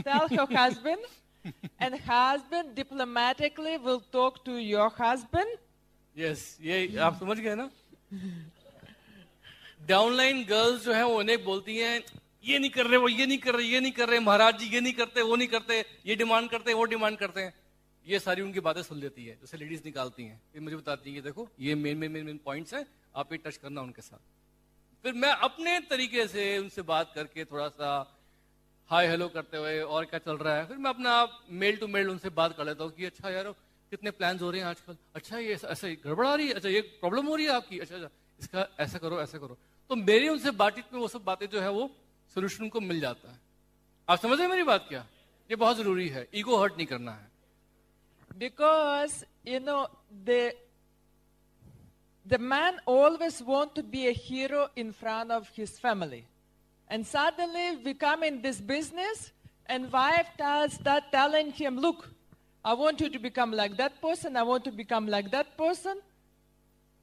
tell her husband, and husband diplomatically will talk to your husband. Yes, ये आप समझ गए ना? Downline girls जो है वो उन्हें बोलती हैं, ये नहीं कर रहे, वो ये नहीं कर रहे, ये नहीं कर रहे, महाराज जी ये नहीं करते, वो नहीं करते, ये डिमांड करते हैं, वो डिमांड करते हैं। ये सारी उनकी बातें सुन लेती है, जैसे लेडीज निकालती हैं, ये मुझे बताती है, देखो ये मेन पॉइंट्स हैं, आप ये टच करना उनके साथ। फिर मैं अपने तरीके से उनसे बात करके थोड़ा सा हाय हेलो करते हुए और क्या चल रहा है, फिर मैं अपना मेल टू मेल उनसे बात कर लेता हूँ कि अच्छा यार कितने प्लान्स हो रहे हैं आजकल, अच्छा ये ऐसा गड़बड़ आ रही है, अच्छा ये प्रॉब्लम हो रही है आपकी, अच्छा इसका ऐसा करो ऐसा करो। तो मेरी उनसे बातचीत में वो सब बातें जो है वो सोल्यूशन को मिल जाता है। आप समझ रहे मेरी बात क्या? ये बहुत जरूरी है, ईगो हर्ट नहीं करना है। Because the man always want to be a hero in front of his family, and suddenly we come in this business, and wife start telling him, "Look, I want you to become like that person. I want to become like that person,"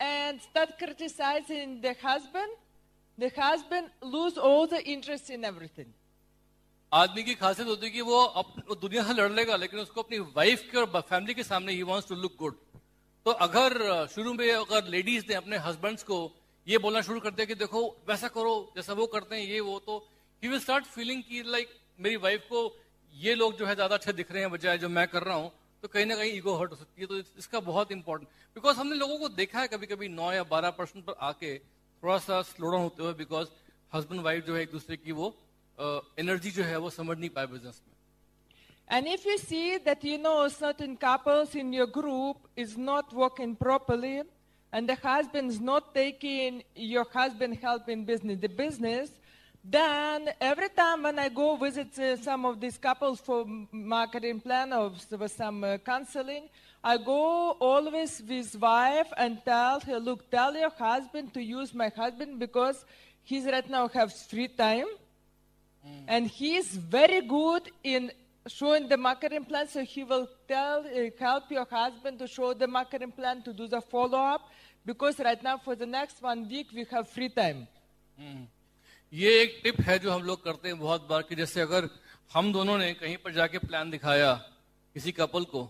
and start criticizing the husband. The husband lose all the interest in everything. आदमी की खासियत होती है कि वो दुनिया से लड़ लेगा, लेकिन उसको अपनी वाइफ के और फैमिली के सामने ही वांट्स टू लुक गुड। तो अगर शुरू में अगर लेडीज ने अपने हस्बैंड्स को ये बोलना शुरू कर दिया कि देखो वैसा करो जैसा वो करते हैं ये वो, तो ही विल स्टार्ट फीलिंग कि लाइक मेरी वाइफ को ये लोग जो है ज्यादा अच्छे दिख रहे हैं बजाय जो मैं कर रहा हूँ, तो कहीं ना कहीं ईगो हर्ट हो सकती है। तो इसका बहुत इंपॉर्टेंट, बिकॉज हमने लोगों को देखा है कभी कभी 9 या 12% पर आके थोड़ा सा स्लो डाउन होते हुए, बिकॉज हस्बैंड वाइफ जो है एक दूसरे की वो एनर्जी जो है वो समझ नहीं पाए बिजनेस में। And if you see that certain couples in your group is not working properly, and the husband is not taking your husband help in the business, then every time when I go visit some of these couples for marketing plan or for some counseling, I go always with wife and tell her, look, tell your husband to use my husband because he's right now has free time. And he is very good in showing the marketing plan, so he will help your husband to show the marketing plan, to do the follow-up, because right now for the next 1 week we have free time. ये एक tip है जो हम लोग करते हैं बहुत बार कि जैसे अगर हम दोनों ने कहीं पर जाके प्लान दिखाया किसी कपल को,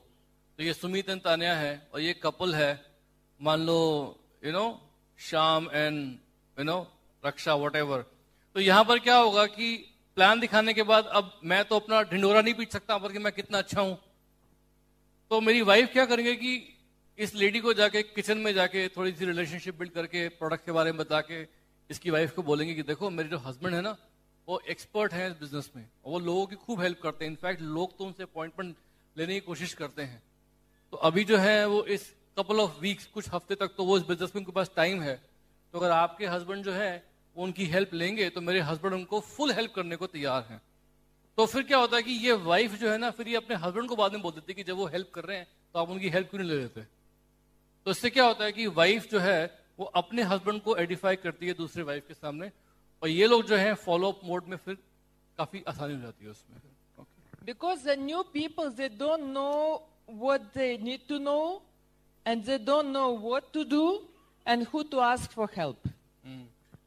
तो ये सुमित एंड तान्या है और ये कपल है मान लो श्याम एंड रक्षा व्हाटएवर, तो यहाँ पर क्या होगा कि प्लान दिखाने के बाद अब मैं तो अपना ढिंडोरा नहीं पीट सकता बल्कि मैं कितना अच्छा हूं, तो मेरी वाइफ क्या करेंगे कि इस लेडी को जाके किचन में जाके थोड़ी सी रिलेशनशिप बिल्ड करके प्रोडक्ट के बारे में बता के इसकी वाइफ को बोलेंगे कि देखो मेरे जो हस्बैंड है ना वो एक्सपर्ट है इस बिजनेस में और वो लोगों की खूब हेल्प करते हैं, इनफैक्ट लोग तो उनसे अपॉइंटमेंट लेने की कोशिश करते हैं। तो अभी जो है वो इस कपल ऑफ वीक्स कुछ हफ्ते तक तो वो इस बिजनेस में उनके पास टाइम है, तो अगर आपके हस्बैंड जो है वो उनकी हेल्प लेंगे तो मेरे हस्बैंड उनको फुल हेल्प करने को तैयार हैं। तो फिर क्या होता है कि ये वाइफ जो है ना फिर ये अपने हस्बैंड को बाद में बोल देती है कि जब वो हेल्प कर रहे हैं तो आप उनकी हेल्प क्यों नहीं ले लेते। तो इससे क्या होता है कि वाइफ जो है वो अपने हस्बैंड को एडिफाई करती है दूसरे वाइफ के सामने, और ये लोग जो है फॉलो अप मोड में फिर काफी आसानी हो जाती है उसमें। Because the new people, they don't know what they need to know, and they don't know what to do and who to ask for help.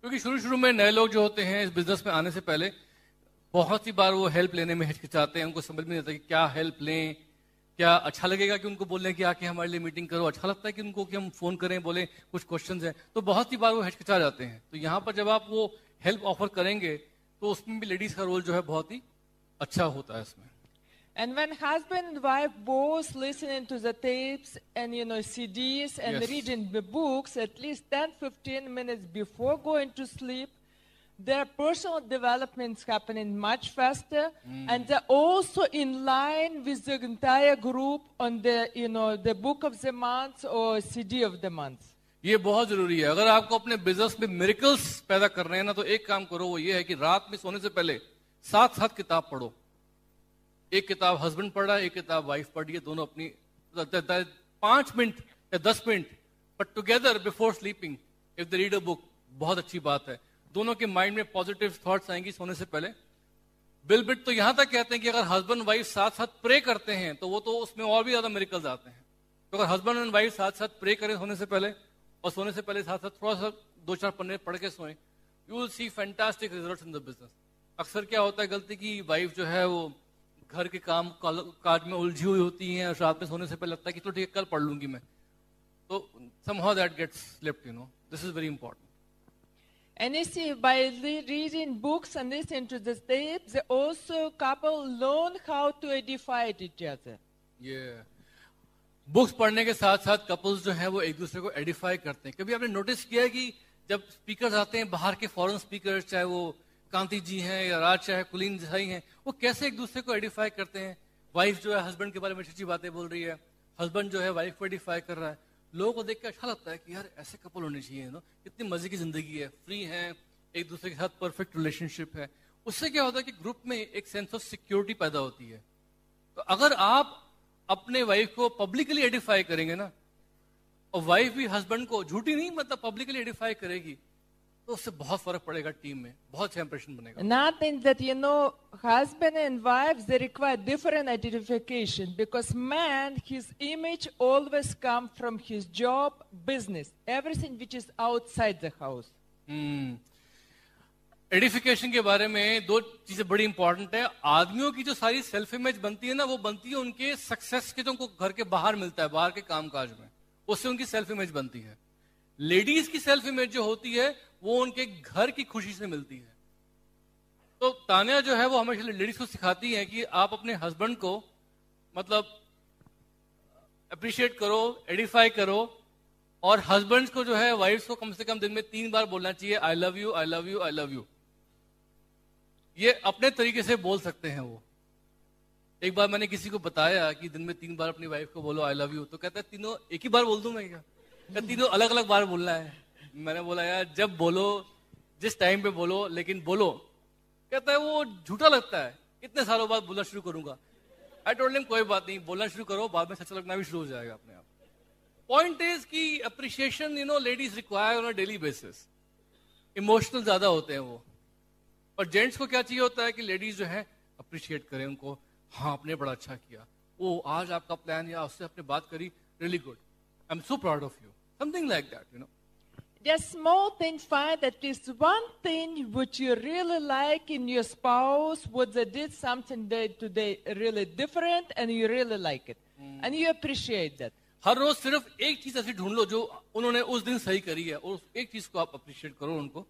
क्योंकि शुरू में नए लोग जो होते हैं इस बिजनेस में आने से पहले बहुत सी बार वो हेल्प लेने में हिचकिचाते हैं, उनको समझ में नहीं आता कि क्या हेल्प लें, क्या अच्छा लगेगा कि उनको बोलें कि आके हमारे लिए मीटिंग करो? अच्छा लगता है कि उनको कि हम फोन करें, बोले कुछ क्वेश्चंस हैं? तो बहुत ही बार वो हिचकिचा जाते हैं। तो यहाँ पर जब आप वो हेल्प ऑफर करेंगे तो उसमें भी लेडीज का रोल जो है बहुत ही अच्छा होता है इसमें। And when husband and wife both listening to the tapes and CDs and Yes. reading the books at least 10-15 minutes before going to sleep, their personal developments happening much faster, and they're also in line with the entire group on the the book of the month or CD of the month. ये बहुत जरूरी है। अगर आपको अपने business में miracles पैदा कर रहे हैं ना, तो एक काम करो, वो ये है कि रात में सोने से पहले 7 किताब पढ़ो। एक किताब हस्बैंड पढ़ रहा है, एक किताब वाइफ पढ़ रही है, दोनों अपनी 5 मिनट या 10 minute but together before sleeping if they read a book, बहुत अच्छी बात है। दोनों के माइंड में पॉजिटिव थॉट्स आएंगी सोने से पहले। बिल बिट तो यहां तक कहते हैं कि अगर हस्बैंड वाइफ साथ साथ प्रे करते हैं तो वो तो उसमें और भी ज्यादा मिरेकल्स आते हैं। तो अगर हस्बैंड एंड वाइफ साथ साथ प्रे करें सोने से पहले, और सोने से पहले साथ साज थोड़ा सा 2-4 पन्ने पढ़ के सोएं, you will see fantastic results in the business. अक्सर क्या होता है गलती की, वाइफ जो है वो घर के काम काज में उलझी हुई होती हैं और रात में सोने से पहले लगता है कि तो ठीक है कल पढ़ लूंगी मैं, तो somehow that gets slipped, this is very important. And you see, by reading books and listening to the tapes, they also couple learn how to edify each other. Yeah. Books पढ़ने के साथ साथ कपल्स जो हैं वो एक दूसरे को एडिफाई करते हैं। कभी आपने नोटिस किया है कि जब स्पीकर्स आते हैं बाहर के फॉरेन स्पीकर्स, चाहे वो कांति जी हैं या राज चाहे कुलीन जी हैं, वो कैसे एक दूसरे को एडिफाई करते हैं। वाइफ जो है हस्बैंड के बारे में अच्छी बातें बोल रही है, हस्बैंड जो है वाइफ को एडिफाई कर रहा है। लोगों को देख के अच्छा लगता है कि यार ऐसे कपल होने चाहिए, कितनी मजे की जिंदगी है, फ्री है, एक दूसरे के साथ परफेक्ट रिलेशनशिप है। उससे क्या होता है कि ग्रुप में एक सेंस ऑफ सिक्योरिटी पैदा होती है। तो अगर आप अपने वाइफ को पब्लिकली एडिफाई करेंगे ना, और वाइफ भी हस्बैंड को झूठी नहीं मतलब पब्लिकली एडिफाई करेगी, तो उससे बहुत फर्क पड़ेगा, टीम में बहुत अच्छा इंप्रेशन बनेगा। Nothing that husband and wives, they require different identification, because man, his image always comes from his job, business, everything which is outside the house. Edification के बारे में 2 चीजें बड़ी इंपॉर्टेंट है। आदमियों की जो सारी सेल्फ इमेज बनती है ना, वो बनती है उनके सक्सेस के जो उनको घर के बाहर मिलता है, बाहर के कामकाज में, उससे उनकी सेल्फ इमेज बनती है। लेडीज की सेल्फ इमेज जो होती है वो उनके घर की खुशी से मिलती है। तो तानिया जो है वो हमेशा लेडीज को सिखाती है कि आप अपने हस्बैंड को मतलब अप्रिशिएट करो, एडिफाई करो, और हस्बैंड को जो है वाइफ को कम से कम दिन में 3 बार बोलना चाहिए, I love you, I love you, I love you. ये अपने तरीके से बोल सकते हैं वो। एक बार मैंने किसी को बताया कि दिन में 3 बार अपनी वाइफ को बोलो आई लव यू, तो कहता है तीनों एक ही बार बोल दूं मैं क्या? तीनों अलग अलग बार बोलना है। मैंने बोला यार जब बोलो, जिस टाइम पे बोलो, लेकिन बोलो। कहता है वो झूठा लगता है, इतने सालों बाद बोलना शुरू करूंगा। आई टोल्ड हिम कोई बात नहीं, बोलना शुरू करो, बाद में सच लगना भी शुरू हो जाएगा अपने आप। पॉइंट इज कि appreciation ladies require on a daily basis. Emotional ज्यादा होते हैं वो, और जेंट्स को क्या चाहिए होता है कि लेडीज जो है अप्रिशिएट करें उनको, हाँ आपने बड़ा अच्छा किया, वो आज आपका प्लान या उससे आपने बात करी, really good, I am so proud of you, something like that, Just small things, find at least one thing which you really like in your spouse, what they did something today really different, and you really like it, and you appreciate that. हर रोज सिर्फ एक चीज ऐसी ढूंढ लो जो उन्होंने उस दिन सही करी है, और एक चीज को आप अप्रिशिएट करो उनको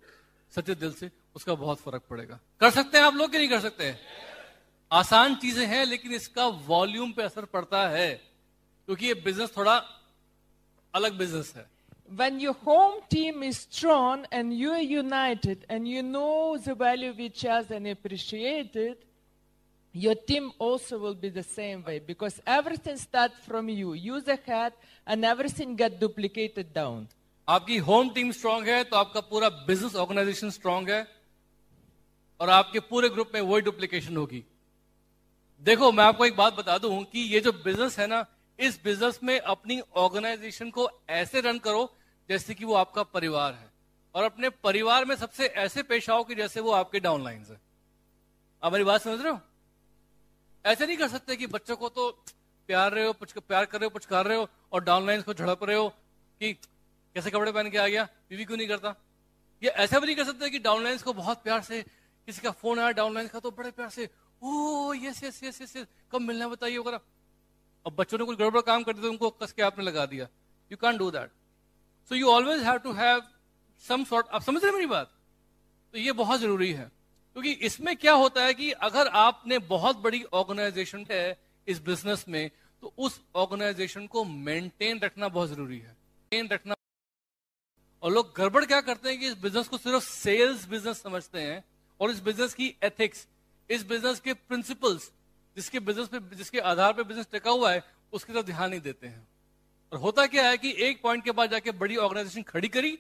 सच्चे दिल से, उसका बहुत फर्क पड़ेगा। कर सकते हैं आप लोग कि नहीं कर सकते? आसान चीजें हैं, लेकिन इसका वॉल्यूम पे असर पड़ता है, क्योंकि ये बिजनेस थोड़ा अलग बिजनेस है। When your home team is strong and you are united and you know the value of each other and appreciate it, your team also will be the same way, because everything starts from you. You the head, and everything get duplicated down. आपकी home team strong है तो आपका पूरा business organisation strong है, और आपके पूरे group में वही डुप्लीकेशन होगी। देखो मैं आपको एक बात बता दूं कि ये जो बिजनेस है ना, इस बिजनेस में अपनी ऑर्गेनाइजेशन को ऐसे रन करो जैसे कि वो आपका परिवार है, और अपने परिवार में सबसे ऐसे पेश आओ कि जैसे वो आपके डाउनलाइंस है। आप मेरी बात समझ रहे हो? ऐसे नहीं कर सकते कि बच्चों को तो प्यार कर रहे हो, पुचकार रहे हो, और डाउनलाइंस को झड़प रहे हो कि कैसे कपड़े पहन के आ गया, बीवी क्यों नहीं करता। ये ऐसा भी नहीं कर सकते कि डाउनलाइंस को बहुत प्यार से, किसी का फोन आया डाउनलाइंस का तो बड़े प्यार से, ओ यस यस यस यस, कब मिलना बताइए वगैरह। और बच्चों ने कुछ गड़बड़ काम कर दिया तो उनको कस के आपने लगा दिया. You can't do that. So you always have to have some sort. आप समझ रहे हैं मेरी बात? तो ये बहुत जरूरी है, क्योंकि इसमें क्या होता है कि अगर आपने बहुत बड़ी ऑर्गेनाइजेशन है इस बिजनेस में, तो उस ऑर्गेनाइजेशन को मेंटेन रखना बहुत जरूरी है. मेंटेन रखना. और लोग गड़बड़ क्या करते हैं कि इस बिजनेस को सिर्फ सेल्स बिजनेस समझते हैं, और इस बिजनेस की एथिक्स, इस बिजनेस के प्रिंसिपल्स, जिसके आधार पर बिजनेस टिका हुआ है, उसकी तरफ ध्यान नहीं देते हैं. और होता क्या है कि एक पॉइंट के बाद जाके बड़ी ऑर्गेनाइजेशन खड़ी करी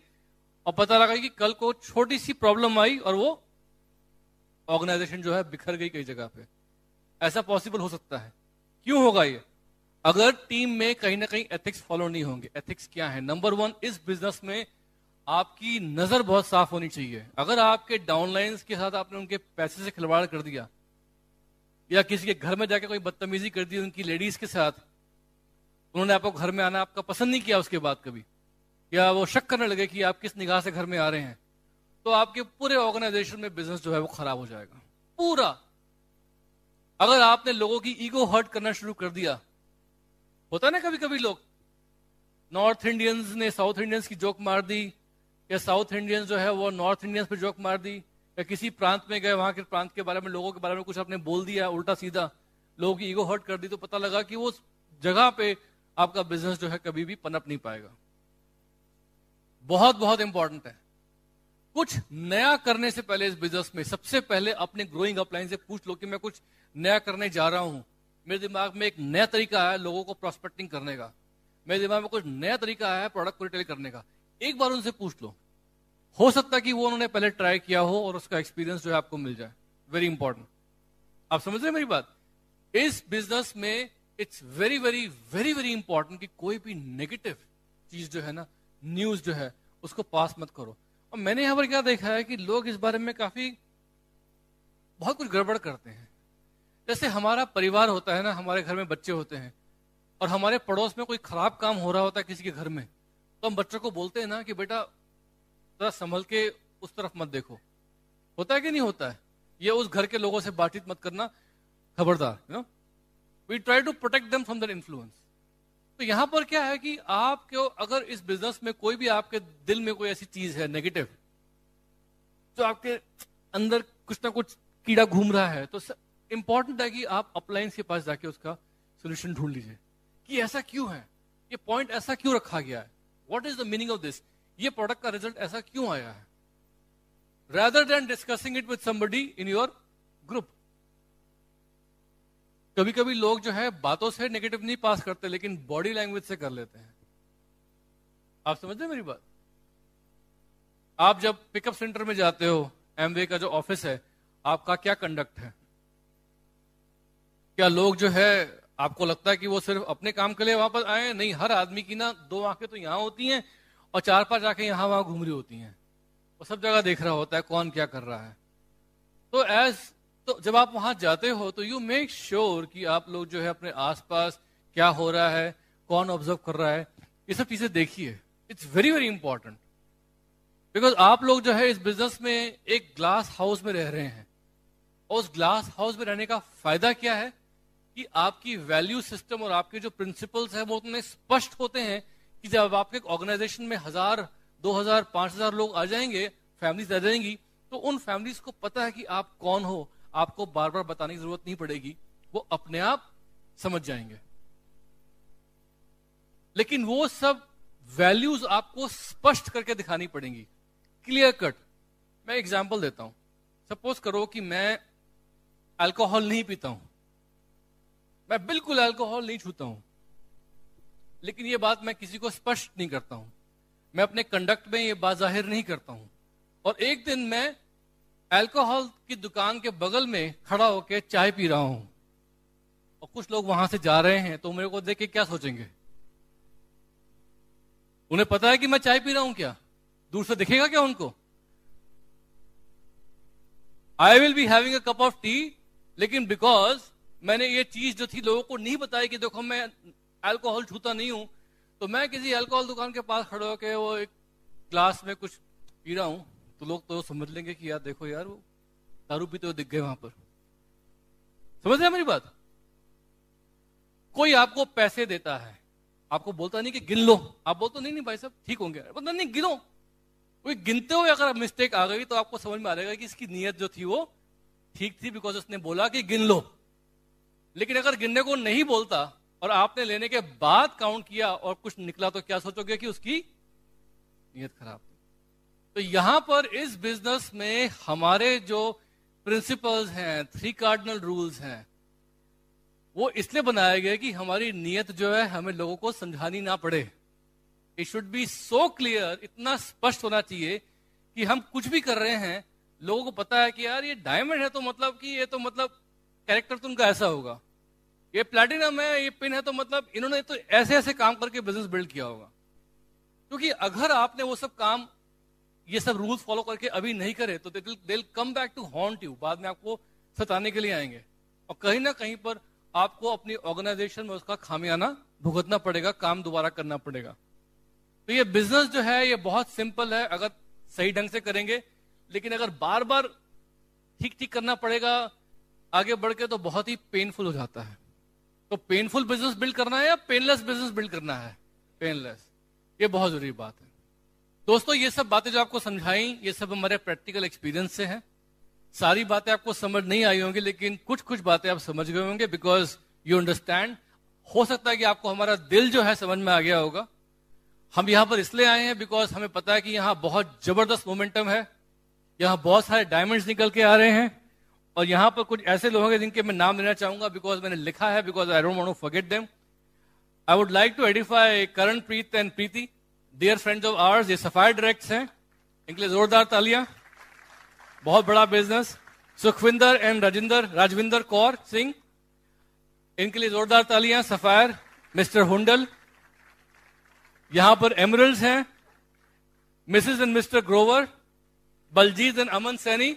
और पता लगा कि कल को छोटी सी प्रॉब्लम आई और वो ऑर्गेनाइजेशन जो है बिखर गई कई जगह पे. ऐसा पॉसिबल हो सकता है. क्यों होगा ये? अगर टीम में कहीं ना कहीं एथिक्स फॉलो नहीं होंगे. एथिक्स क्या है? नंबर 1, इस बिजनेस में आपकी नजर बहुत साफ होनी चाहिए. अगर आपके डाउनलाइंस के साथ आपने उनके पैसे से खिलवाड़ कर दिया, या किसी के घर में जाके कोई बदतमीजी कर दी उनकी लेडीज के साथ, उन्होंने आपको घर में आना आपका पसंद नहीं किया उसके बाद कभी, या वो शक करने लगे कि आप किस निगाह से घर में आ रहे हैं, तो आपके पूरे ऑर्गेनाइजेशन में बिजनेस जो है वो खराब हो जाएगा पूरा. अगर आपने लोगों की ईगो हर्ट करना शुरू कर दिया, होता है ना कभी कभी लोग, नॉर्थ इंडियंस ने साउथ इंडियंस की जोक मार दी, या साउथ इंडियंस जो है वो नॉर्थ इंडियंस पे जोक मार दी, या किसी प्रांत में गए वहां के प्रांत के बारे में, लोगों के बारे में कुछ आपने बोल दिया उल्टा सीधा, लोगों की ईगो हर्ट कर दी, तो पता लगा कि वो जगह पे आपका बिजनेस जो है कभी भी पनप नहीं पाएगा. बहुत बहुत इंपॉर्टेंट है. कुछ नया करने से पहले इस बिजनेस में सबसे पहले अपने ग्रोइंग अपलाइन से पूछ लो कि मैं कुछ नया करने जा रहा हूं. मेरे दिमाग में एक नया तरीका है लोगों को प्रॉस्पेक्टिंग करने का, मेरे दिमाग में कुछ नया तरीका है प्रोडक्ट को रिटेल करने का. एक बार उनसे पूछ लो. हो सकता है कि वो उन्होंने पहले ट्राई किया हो और उसका एक्सपीरियंस जो है आपको मिल जाए. Very important. आप समझ रहे हैं मेरी बात? इस बिजनेस में it's very very very very important कि कोई भी नेगेटिव चीज जो है ना, न्यूज जो है, उसको पास मत करो. और मैंने यहां पर क्या देखा है कि लोग इस बारे में काफी बहुत कुछ गड़बड़ करते हैं. जैसे हमारा परिवार होता है ना, हमारे घर में बच्चे होते हैं, और हमारे पड़ोस में कोई खराब काम हो रहा होता है किसी के घर में, तो हम बच्चों को बोलते हैं ना कि बेटा जरा संभल के उस तरफ मत देखो. होता है कि नहीं होता है? ये उस घर के लोगों से बातचीत मत करना, खबरदार. We try to protect them from that influence. तो यहां पर क्या है कि आपको अगर इस बिजनेस में कोई भी आपके दिल में कोई ऐसी चीज है नेगेटिव, जो आपके अंदर कुछ ना कुछ कीड़ा घूम रहा है, तो इंपॉर्टेंट है कि आप अपलायंस के पास जाके उसका सोल्यूशन ढूंढ लीजिए कि ऐसा क्यों है, ये पॉइंट ऐसा क्यों रखा गया है, what is the meaning of this, ये प्रोडक्ट का रिजल्ट ऐसा क्यों आया है, rather than discussing it with somebody in your group. कभी कभी लोग जो है बातों से नेगेटिव नहीं पास करते, लेकिन बॉडी लैंग्वेज से कर लेते हैं. आप समझ रहे हैं मेरी बात? आप जब पिकअप सेंटर में जाते हो, एमवे का जो ऑफिस है, आपका क्या कंडक्ट है? क्या लोग जो है आपको लगता है कि वो सिर्फ अपने काम के लिए वहां पर आए? नहीं, हर आदमी की ना 2 आंखें तो यहां होती हैं और 4-5 आंखें यहां वहां घूम रही होती हैं. वो सब जगह देख रहा होता है कौन क्या कर रहा है. तो जब आप वहां जाते हो तो यू मेक श्योर कि आप लोग जो है अपने आसपास क्या हो रहा है, कौन ऑब्जर्व कर रहा है, ये सब चीजें देखिए. It's very very important, because आप लोग जो है इस बिजनेस में एक ग्लास हाउस में रह रहे हैं. और उस ग्लास हाउस में रहने का फायदा क्या है कि आपकी वैल्यू सिस्टम और आपके जो प्रिंसिपल्स हैं वो उतने स्पष्ट होते हैं कि जब आपके ऑर्गेनाइजेशन में 1000, 2000, 5000 लोग आ जाएंगे, फैमिलीज आ जाएंगी, तो उन फैमिलीज को पता है कि आप कौन हो. आपको बार बार बताने की जरूरत नहीं पड़ेगी, वो अपने आप समझ जाएंगे. लेकिन वो सब वैल्यूज आपको स्पष्ट करके दिखानी पड़ेंगी, क्लियर कट. मैं एग्जांपल देता हूं. सपोज करो कि मैं अल्कोहल नहीं पीता हूं, मैं बिल्कुल अल्कोहल नहीं छूता हूं, लेकिन ये बात मैं किसी को स्पष्ट नहीं करता हूं, मैं अपने कंडक्ट में ये बात जाहिर नहीं करता हूं. और एक दिन मैं अल्कोहल की दुकान के बगल में खड़ा होकर चाय पी रहा हूं, और कुछ लोग वहां से जा रहे हैं, तो मेरे को देख के क्या सोचेंगे? उन्हें पता है कि मैं चाय पी रहा हूं क्या? दूर से दिखेगा क्या उनको? I will be having a cup of T, लेकिन बिकॉज मैंने ये चीज जो थी लोगों को नहीं बताई कि देखो मैं अल्कोहल छूता नहीं हूं, तो मैं किसी अल्कोहल दुकान के पास खड़े होकर वो एक ग्लास में कुछ पी रहा हूं, तो लोग तो समझ लेंगे कि यार देखो यार वो दारू पीते हुए दिख गए वहां पर. समझ रहे हैं मेरी बात? कोई आपको पैसे देता है, आपको बोलता नहीं कि गिन लो, आप बोलते नहीं नहीं भाई साहब ठीक होंगे, बोलता नहीं गिनो। कोई गिनते हुए अगर मिस्टेक आ गई तो आपको समझ में आ जाएगा कि इसकी नीयत जो थी वो ठीक थी, बिकॉज उसने बोला कि गिन लो। लेकिन अगर गिनने को नहीं बोलता और आपने लेने के बाद काउंट किया और कुछ निकला तो क्या सोचोगे कि उसकी नीयत खराब थी। तो यहां पर इस बिजनेस में हमारे जो प्रिंसिपल्स हैं, 3 कार्डिनल रूल्स हैं, वो इसलिए बनाए गए कि हमारी नीयत जो है हमें लोगों को समझानी ना पड़े। It should be so clear, इतना स्पष्ट होना चाहिए कि हम कुछ भी कर रहे हैं लोगों को पता है कि यार ये डायमंड है तो मतलब कि ये तो मतलब कैरेक्टर तो उनका ऐसा होगा, ये प्लैटिनम है, ये पिन है तो मतलब इन्होंने तो ऐसे ऐसे काम करके बिजनेस बिल्ड किया होगा। क्योंकि अगर आपने वो सब काम, ये सब रूल्स फॉलो करके अभी नहीं करे तो they will come back to haunt you, बाद में आपको सताने के लिए आएंगे और कहीं ना कहीं पर आपको अपनी ऑर्गेनाइजेशन में उसका खामियाना भुगतना पड़ेगा, काम दोबारा करना पड़ेगा। तो ये बिजनेस जो है ये बहुत सिंपल है अगर सही ढंग से करेंगे, लेकिन अगर बार बार ठीक ठीक करना पड़ेगा आगे बढ़ के तो बहुत ही पेनफुल हो जाता है। तो पेनफुल बिजनेस बिल्ड करना है या पेनलेस बिजनेस बिल्ड करना है? पेनलेस, ये बहुत जरूरी बात है। दोस्तों ये सब बातें जो आपको समझाई ये सब हमारे प्रैक्टिकल एक्सपीरियंस से हैं। सारी बातें आपको समझ नहीं आई होंगी, लेकिन कुछ कुछ बातें आप समझ गए होंगे बिकॉज यू अंडरस्टैंड। हो सकता है कि आपको हमारा दिल जो है समझ में आ गया होगा। हम यहां पर इसलिए आए हैं बिकॉज हमें पता है कि यहां बहुत जबरदस्त मोमेंटम है, यहां बहुत सारे डायमंड्स निकल के आ रहे हैं और यहां पर कुछ ऐसे लोग हैं जिनके मैं नाम लेना चाहूंगा बिकॉज मैंने लिखा है, because I don't want to forget them. I would like to edify Karan, Preet and Preeti, dear friends of ours. ये सफायर डायरेक्ट्स हैं, इनके लिए जोरदार तालियां। बहुत बड़ा बिजनेस। सुखविंदर एंड राजविंदर कौर सिंह, इनके लिए जोरदार तालियां। Sapphire Mr Hundal. यहां पर एमरल्ड्स हैं, Mrs and Mr Grover, Baljeet and Aman Saini,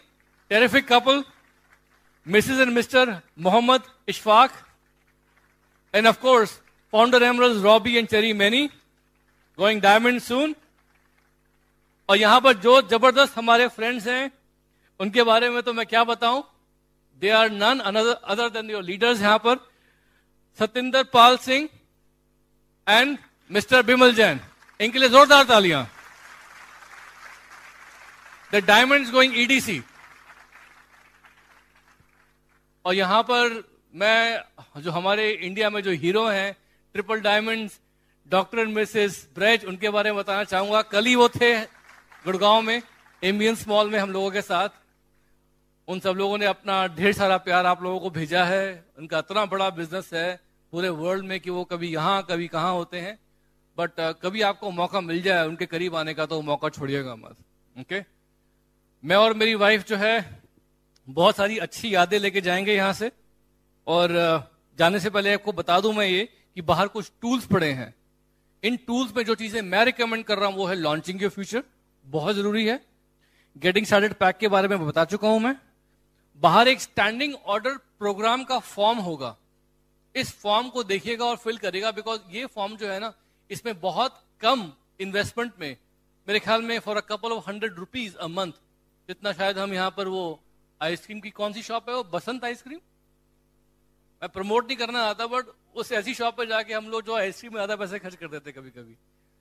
terrific couple, Mrs and Mr Mohammad Ishfaq, and of course founder emeralds Robbie and Cherry Maini, going diamond soon. और यहां पर जो जबरदस्त हमारे फ्रेंड्स हैं उनके बारे में तो मैं क्या बताऊं, they are none other than your leaders. यहां पर सतिंदर पाल सिंह एंड मिस्टर बिमल जैन, इनके लिए जोरदार तालियां। The diamonds going EDC. और यहां पर मैं जो हमारे इंडिया में जो हीरो हैं triple diamonds, doctor and Mrs Braze, उनके बारे में बताना चाहूंगा। कल ही वो थे गुड़गांव में एम्बियंस मॉल में हम लोगों के साथ। उन सब लोगों ने अपना ढेर सारा प्यार आप लोगों को भेजा है। उनका इतना बड़ा बिजनेस है पूरे वर्ल्ड में कि वो कभी यहां कभी कहां होते हैं, बट कभी आपको मौका मिल जाए उनके करीब आने का तो मौका छोड़िएगा मत। ओके, मैं और मेरी वाइफ जो है बहुत सारी अच्छी यादें लेके जाएंगे यहां से। और जाने से पहले आपको बता दूं मैं ये कि बाहर कुछ टूल्स पड़े हैं। इन टूल्स में जो चीजें मैं रिकमेंड कर रहा हूं वो है लॉन्चिंग योर फ्यूचर, बहुत जरूरी है। गेटिंग स्टार्टेड पैक के बारे में बता चुका हूं मैं। बाहर एक स्टैंडिंग ऑर्डर प्रोग्राम का फॉर्म होगा, इस फॉर्म को देखिएगा और फिल करिएगा, बिकॉज ये फॉर्म जो है ना इसमें बहुत कम इन्वेस्टमेंट में, मेरे ख्याल में for a couple of 100 rupees a month, जितना शायद हम यहां पर वो आइसक्रीम की कौन सी शॉप है वो, बसंत आइसक्रीम, मैं प्रमोट नहीं करना आता, बट उस ऐसी शॉप पर जाके हम लोग जो आइसक्रीम में ज्यादा पैसे खर्च कर देते कभी कभी।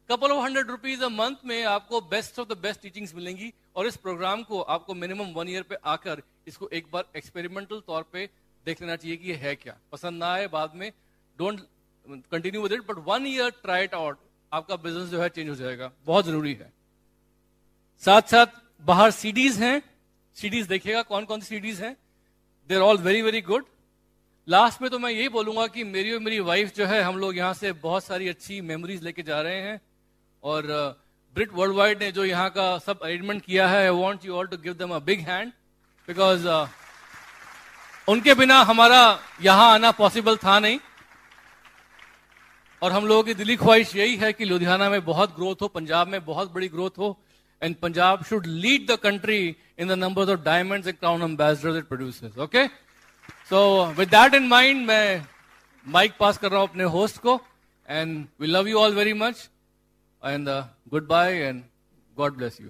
Couple of 100 rupees a month में आपको best of the best teachings मिलेंगी। और इस प्रोग्राम को आपको मिनिमम 1 ईयर पे आकर इसको एक बार एक्सपेरिमेंटल तौर पे देख लेना चाहिए कि ये है क्या। पसंद ना आए बाद में don't continue with it, but 1 year try it out, आपका बिजनेस जो है चेंज हो जाएगा, बहुत जरूरी है। साथ साथ बाहर सीडीज हैं, सीडीज देखिएगा कौन कौन सी सीडीज हैं, they are all very very good. Last में तो मैं यही बोलूंगा कि मेरी और मेरी वाइफ जो है हम लोग यहाँ से बहुत सारी अच्छी मेमोरीज लेके जा रहे हैं। और ब्रिट वर्ल्ड वाइड ने जो यहाँ का सब अरेंजमेंट किया है, I want you all to give them a big hand, because उनके बिना हमारा यहाँ आना पॉसिबल था नहीं। और हम लोगों की दिली ख्वाहिश यही है कि लुधियाना में बहुत ग्रोथ हो, पंजाब में बहुत बड़ी ग्रोथ हो, and Punjab should lead the country in the numbers of diamonds and crown ambassadors it produces. Okay, so with that in mind मैं माइक पास कर रहा हूं अपने होस्ट को, and we love you all very much, and goodbye and God bless you.